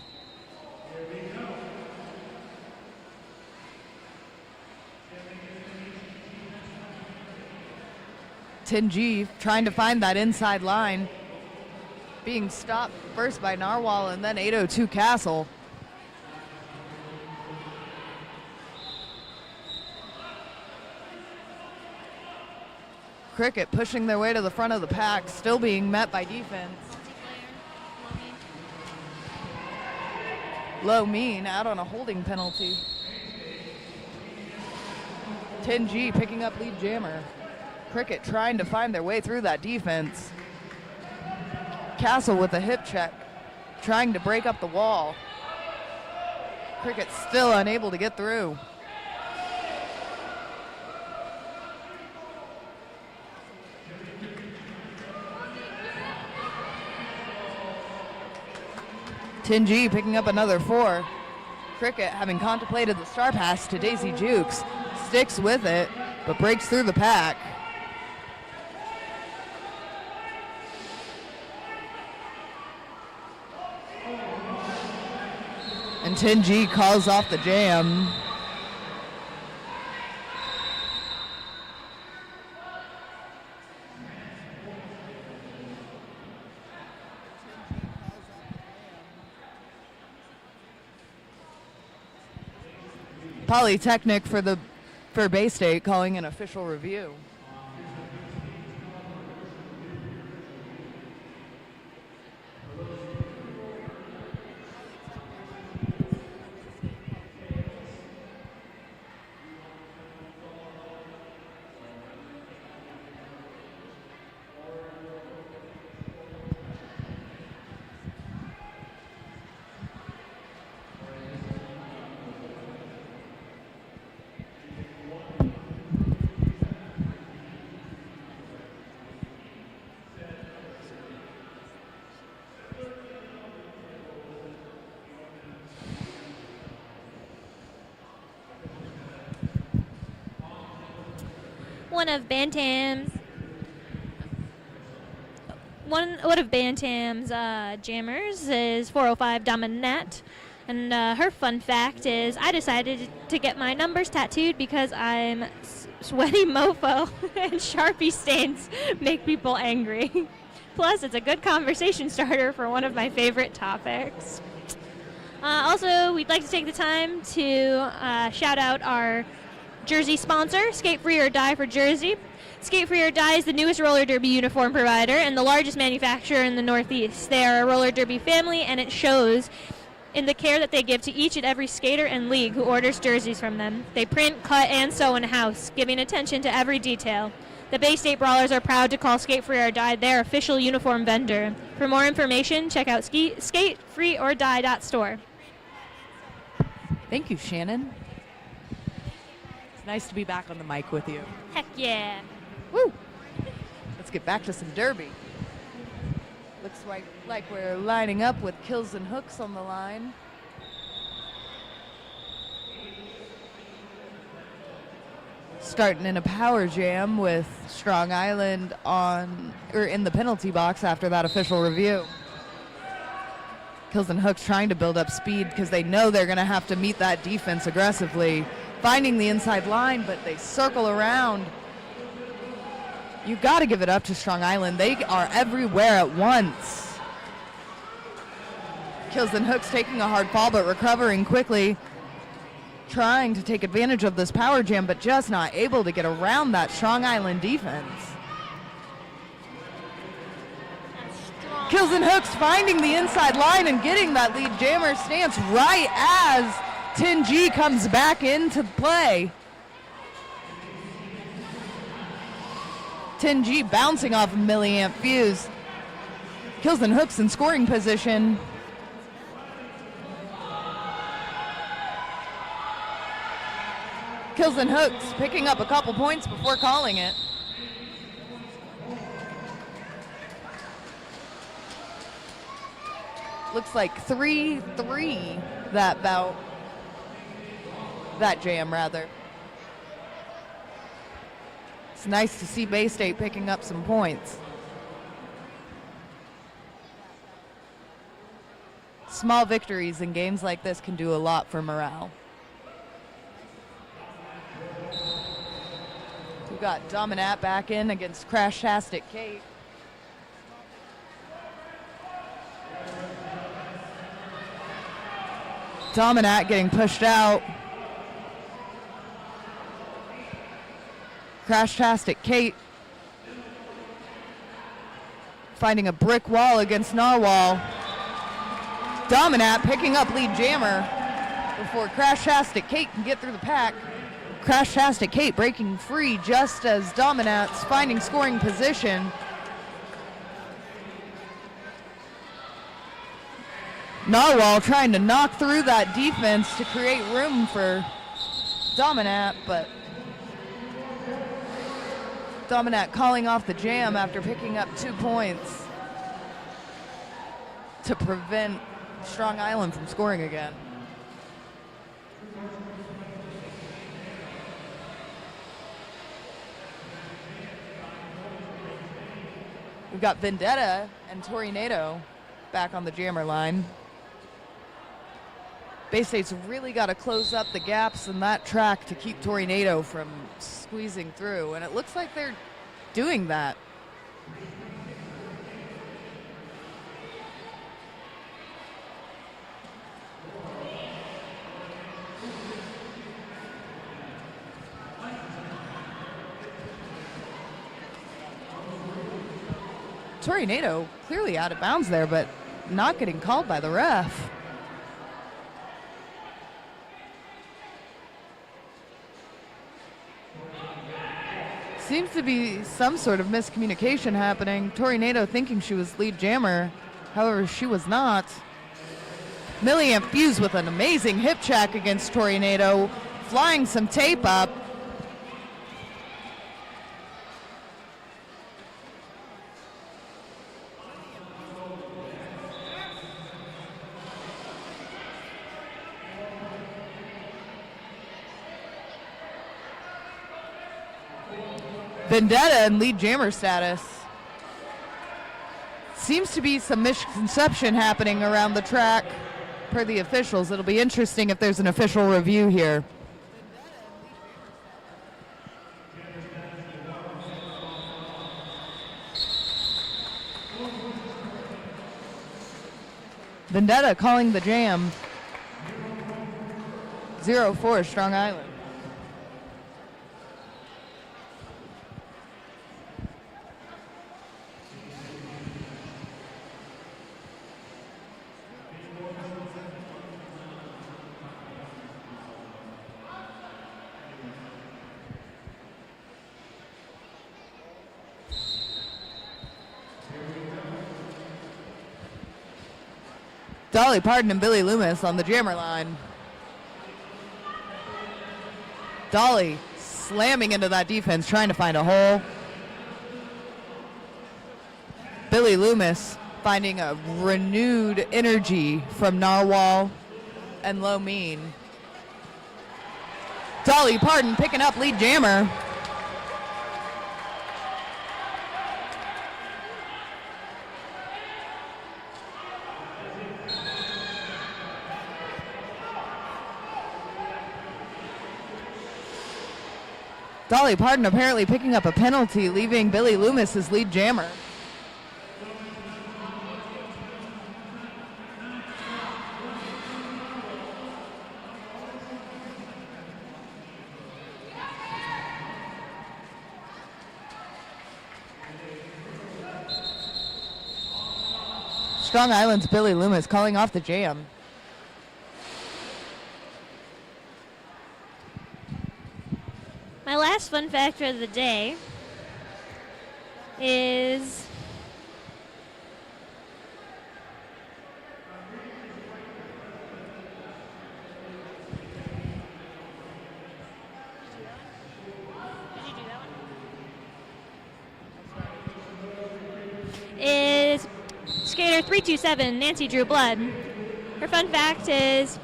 G trying to find that inside line. Being stopped first by Narwhal and then 802 Castle. Cricket pushing their way to the front of the pack, still being met by defense. Low mean out on a holding penalty. 10G picking up lead jammer. Cricket trying to find their way through that defense. Castle with a hip check, trying to break up the wall. Cricket still unable to get through. G picking up another 4. Cricket, having contemplated the star pass to Daisy Jukes, sticks with it, but breaks through the pack. And 10G calls off the jam. Polytechnic for Bay State calling an official review. One of Bantam's jammers is 405 Dominat, and her fun fact is I decided to get my numbers tattooed because I'm sweaty mofo and Sharpie stains make people angry. Plus, it's a good conversation starter for one of my favorite topics. Also, we'd like to take the time to shout out our Jersey sponsor, Skate Free or Die for Jersey. Skate Free or Die is the newest roller derby uniform provider and the largest manufacturer in the Northeast. They are a roller derby family, and it shows in the care that they give to each and every skater and league who orders jerseys from them. They print, cut, and sew in-house, giving attention to every detail. The Bay State Brawlers are proud to call Skate Free or Die their official uniform vendor. For more information, check out skatefreeordie.store. Thank you, Shannon. Nice to be back on the mic with you. Heck yeah. Woo! Let's get back to some derby. Looks like we're lining up with kills and hooks on the line. Starting in a power jam with Strong Island in the penalty box after that official review. Kills and hooks trying to build up speed because they know they're going to have to meet that defense aggressively. Finding the inside line, but they circle around. You got to give it up to Strong Island. They are everywhere at once. Kills and hooks taking a hard fall, but recovering quickly. Trying to take advantage of this power jam, but just not able to get around that Strong Island defense. Kills and hooks finding the inside line and getting that lead jammer stance right as 10G comes back into play. 10G bouncing off a milliamp fuse. Kills and hooks in scoring position. Kills and hooks picking up a couple points before calling it. Looks like 3-3 that bout. That jam, rather. It's nice to see Bay State picking up some points. Small victories in games like this can do a lot for morale. We've got Dominat back in against Crashtastic Kate. Dominat getting pushed out. Crashtastic Kate finding a brick wall against Narwhal. Dominat picking up lead jammer before Crashtastic Kate can get through the pack. Crashtastic Kate breaking free just as Dominat's finding scoring position. Narwhal trying to knock through that defense to create room for Dominat, but Dominat calling off the jam after picking up 2 points to prevent Strong Island from scoring again. We've got Vendetta and Tornado back on the jammer line. Bay State's really got to close up the gaps in that track to keep Tornado from squeezing through, and it looks like they're doing that. Tornado clearly out of bounds there, but not getting called by the ref. Seems to be some sort of miscommunication happening. Tornado thinking she was lead jammer. However, she was not. Milliamp fused with an amazing hip check against Tornado, flying some tape up. Vendetta in lead jammer status. Seems to be some misconception happening around the track per the officials. It'll be interesting if there's an official review here. Vendetta calling the jam. 0-4 Strong Island. Dolly Parton and Billy Loomis on the jammer line. Dolly slamming into that defense, trying to find a hole. Billy Loomis finding a renewed energy from Narwhal and Low Mean. Dolly Parton picking up lead jammer. Dolly Parton apparently picking up a penalty, leaving Billy Loomis as lead jammer. Strong Island's Billy Loomis calling off the jam. My last fun fact of the day is skater 327, Nancy Drew Blood. Her fun fact is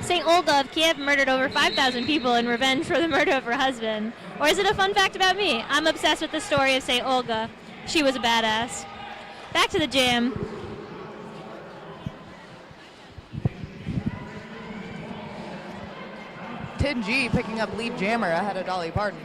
St. Olga of Kiev murdered over 5,000 people in revenge for the murder of her husband. Or is it a fun fact about me? I'm obsessed with the story of St. Olga. She was a badass. Back to the jam. Tin G picking up lead jammer ahead of Dolly Parton.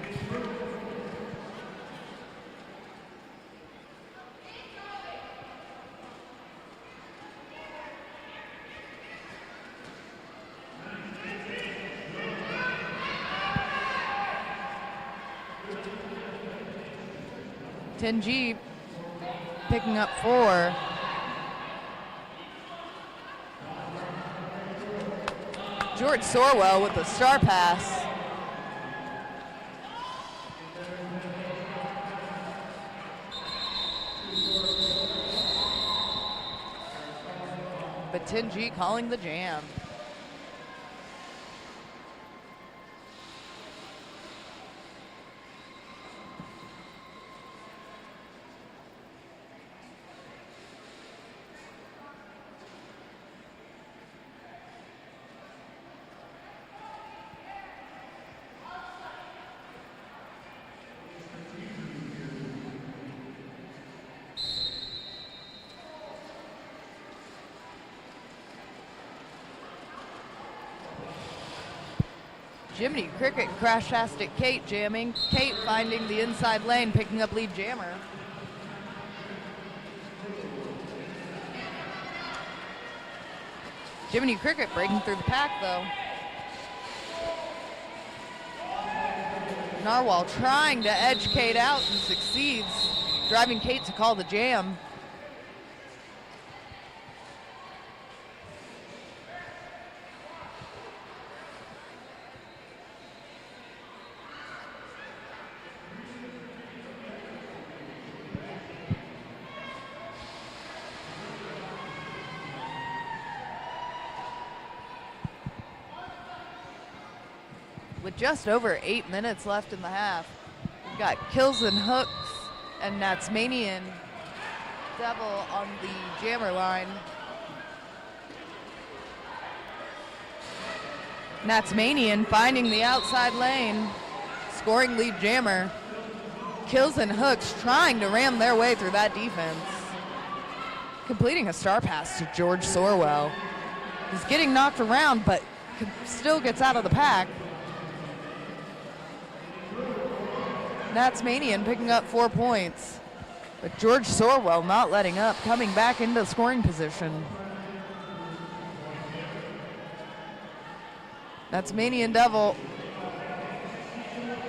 Tin G picking up 4. George Sorwell with the star pass. But Tin G calling the jam. Jiminy Cricket and Crashtastic Kate jamming. Kate finding the inside lane, picking up lead jammer. Jiminy Cricket breaking through the pack though. Narwhal trying to edge Kate out and succeeds. driving Kate to call the jam. With just over 8 minutes left in the half, we've got kills and hooks and Natsmanian Devil on the jammer line. Natsmanian finding the outside lane, scoring lead jammer. Kills and hooks trying to ram their way through that defense. Completing a star pass to George Sorwell. He's getting knocked around, but still gets out of the pack. Natsmanian picking up 4 points, but George Sorwell not letting up, coming back into scoring position. Natsmanian Devil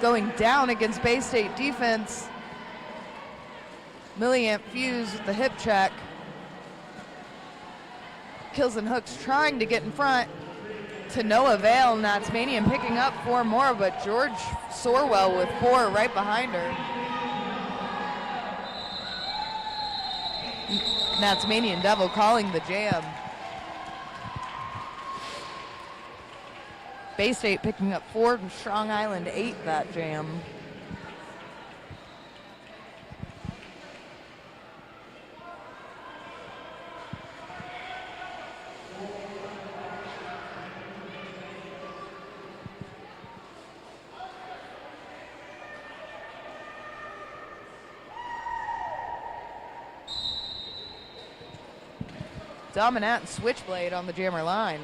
going down against Bay State defense. Milliamp Fuse with the hip check. Kills and hooks trying to get in front. To no avail. Natsmanian picking up 4 more, but George Sorwell with 4 right behind her. Natsmanian Devil calling the jam. Bay State picking up 4 and Strong Island 8 that jam. Dominant and Switchblade on the jammer line.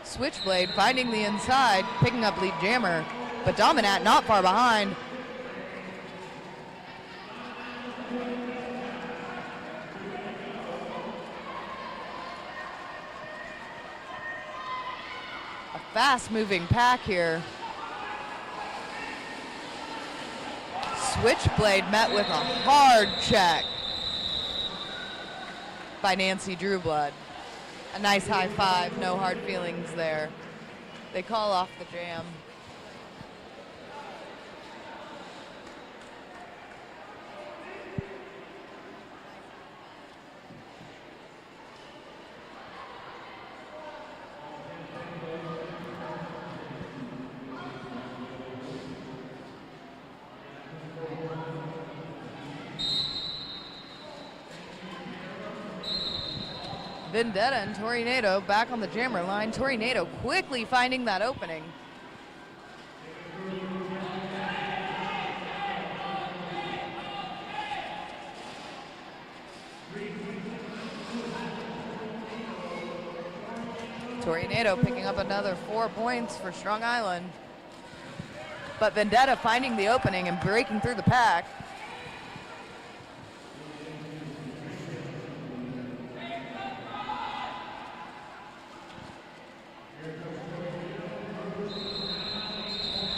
Switchblade finding the inside, picking up lead jammer, but Dominant not far behind. A fast-moving pack here. Switchblade met with a hard check by Nancy Drewblood. A nice high five, no hard feelings there. They call off the jam. Vendetta and Tornado back on the jammer line. Tornado quickly finding that opening. Tornado picking up another 4 points for Strong Island. But Vendetta finding the opening and breaking through the pack.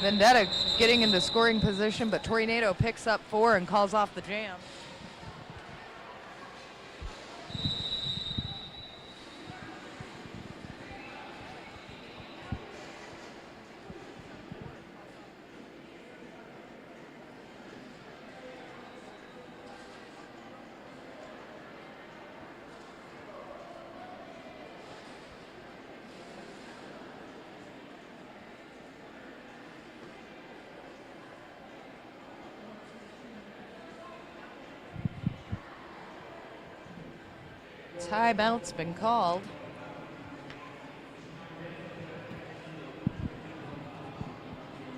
Vendetta getting into scoring position, but Tornado picks up 4 and calls off the jam. Timeout's been called.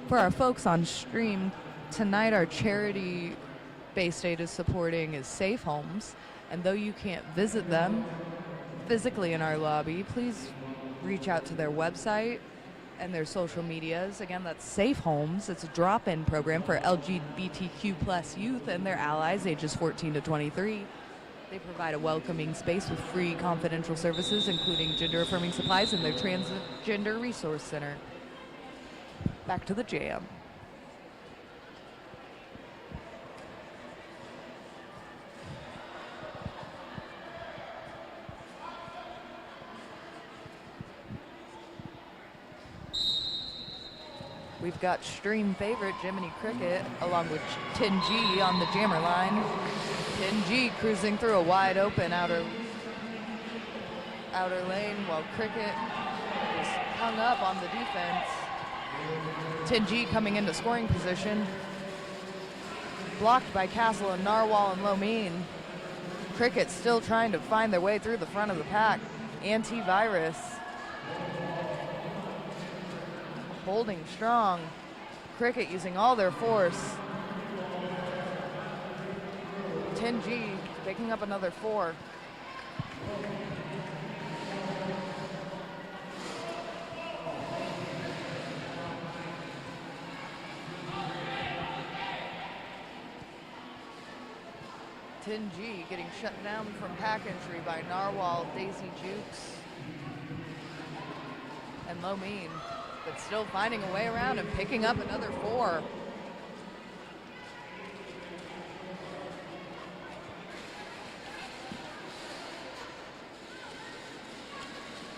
For our folks on stream, tonight our charity Bay State is supporting is Safe Homes. And though you can't visit them physically in our lobby, please reach out to their website and their social medias. Again, that's Safe Homes. It's a drop-in program for LGBTQ plus youth and their allies ages 14 to 23. They provide a welcoming space with free confidential services, including gender-affirming supplies and their transgender resource center. Back to the jam. We've got stream favorite Jiminy Cricket along with Tin G on the jammer line. Tin G cruising through a wide open outer lane while Cricket is hung up on the defense. Tin G coming into scoring position. Blocked by Castle and Narwhal and Lomine. Cricket still trying to find their way through the front of the pack. Antivirus holding strong. Cricket using all their force. Tin G picking up another 4. Tin G getting shut down from pack entry by Narwhal, Daisy Jukes, and Lomine, but still finding a way around and picking up another 4.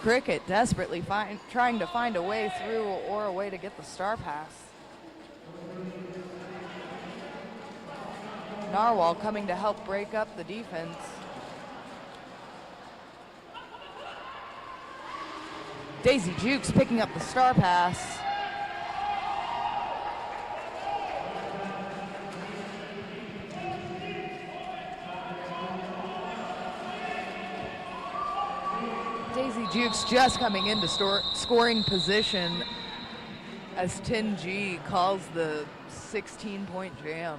Cricket desperately trying to find a way through or a way to get the star pass. Narwhal coming to help break up the defense. Daisy Jukes picking up the star pass. Daisy Jukes just coming into scoring position as Tin G calls the 16-point jam.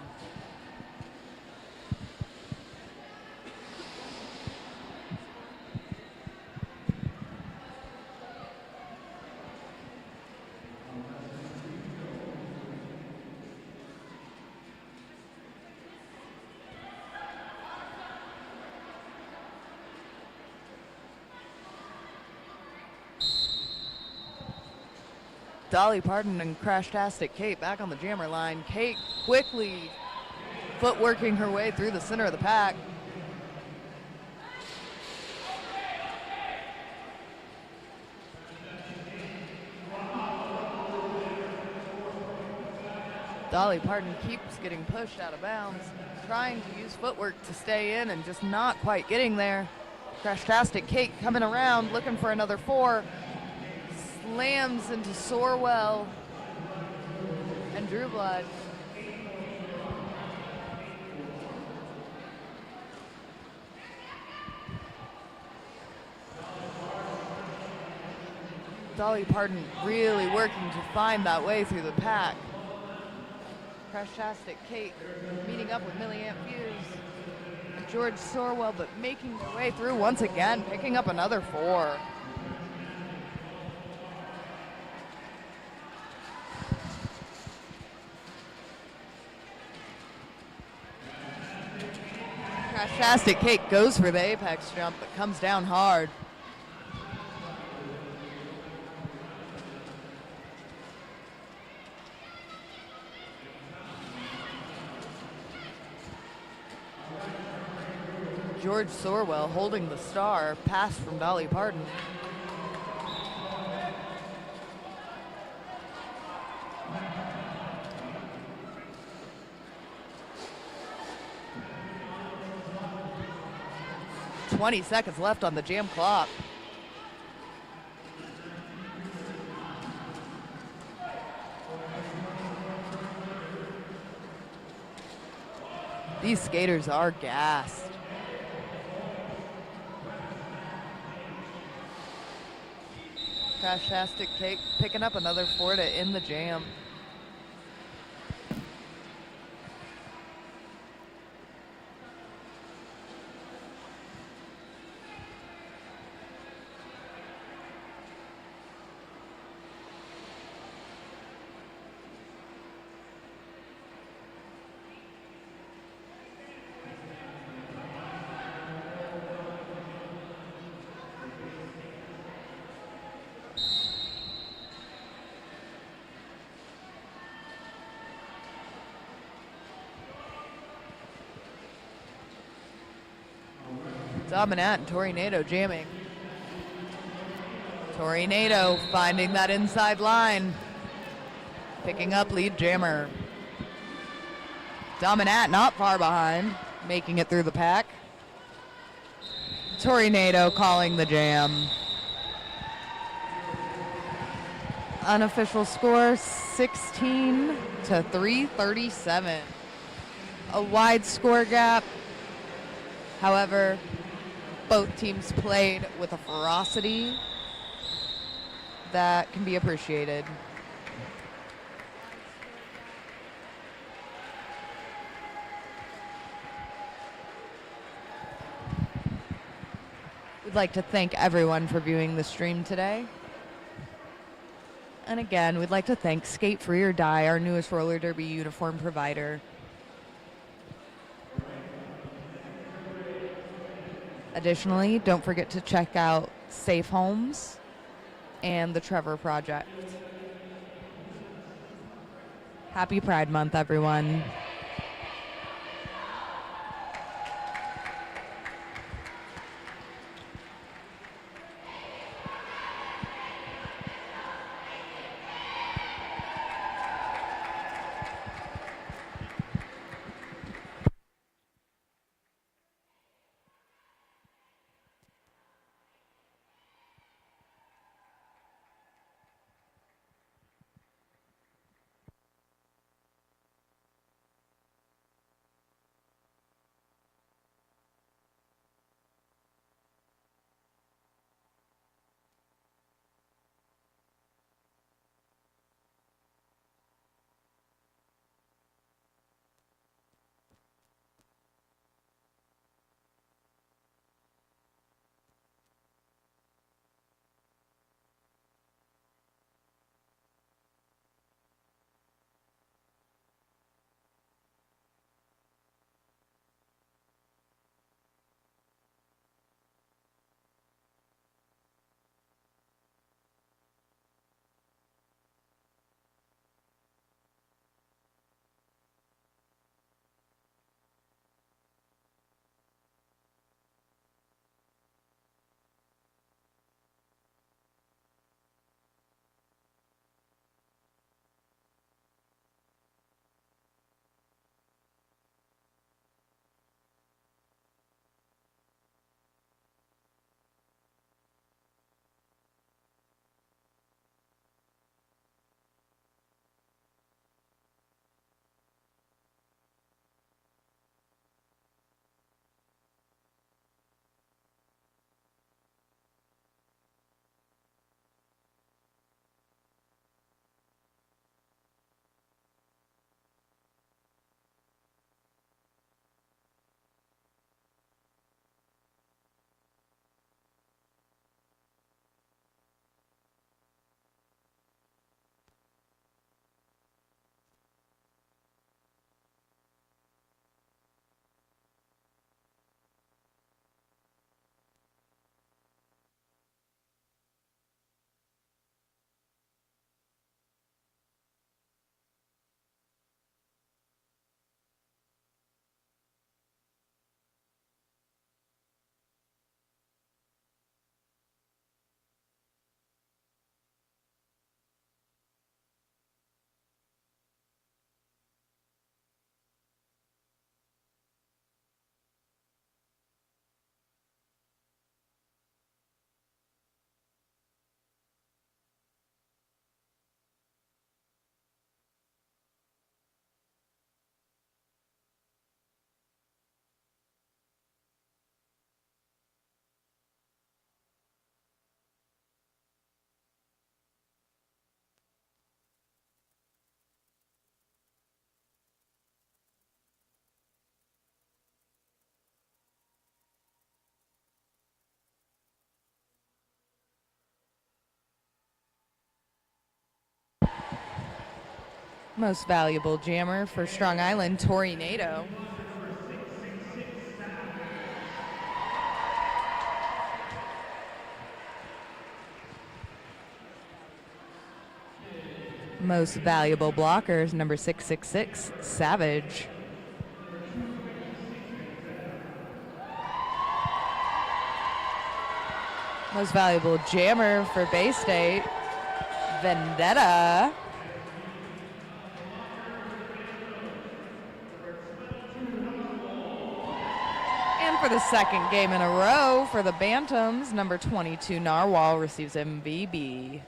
Dolly Parton and Crashtastic Kate back on the jammer line. Kate quickly footworking her way through the center of the pack. Dolly Parton keeps getting pushed out of bounds, trying to use footwork to stay in and just not quite getting there. Crashtastic Kate coming around, looking for another 4. Slams into Sorwell and Drew Blood. Dolly Parton really working to find that way through the pack. Crashtastic Kate meeting up with Millie Ann Fuse and George Sorwell, but making their way through once again, picking up another 4. Crashtastic Kate goes for the apex jump, but comes down hard. George Sorwell holding the star, pass from Dolly Parton. .20 seconds left on the jam clock. These skaters are gassed. Crashtastic Kate picking up another 4 to end the jam. Dominant and Tornado jamming. Tornado finding that inside line. Picking up lead jammer. Dominat not far behind, making it through the pack. Tornado calling the jam. Unofficial score 16 to 337. A wide score gap. However, both teams played with a ferocity that can be appreciated. We'd like to thank everyone for viewing the stream today. And again, we'd like to thank Skate Free or Die, our newest roller derby uniform provider. Additionally, don't forget to check out Safe Homes and the Trevor Project. Happy Pride Month, everyone. Most valuable jammer for Strong Island, Tornado. Most valuable blockers, number 666, Savage. Most valuable jammer for Bay State, Vendetta. for the second game in a row for the Bantams. Number 22, Narwhal, receives MVP.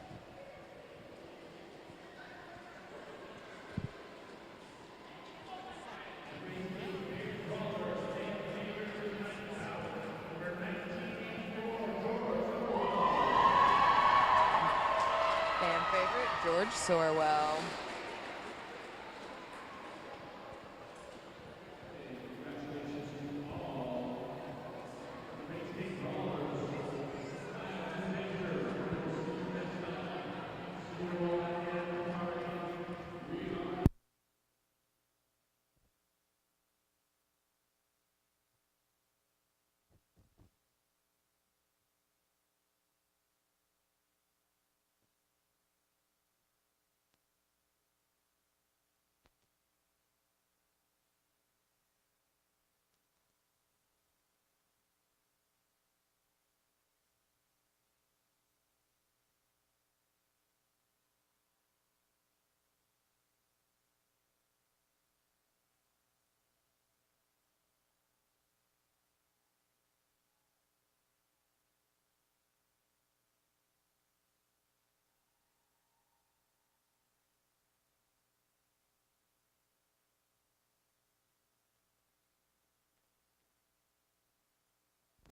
Fan favorite, George Sorwell.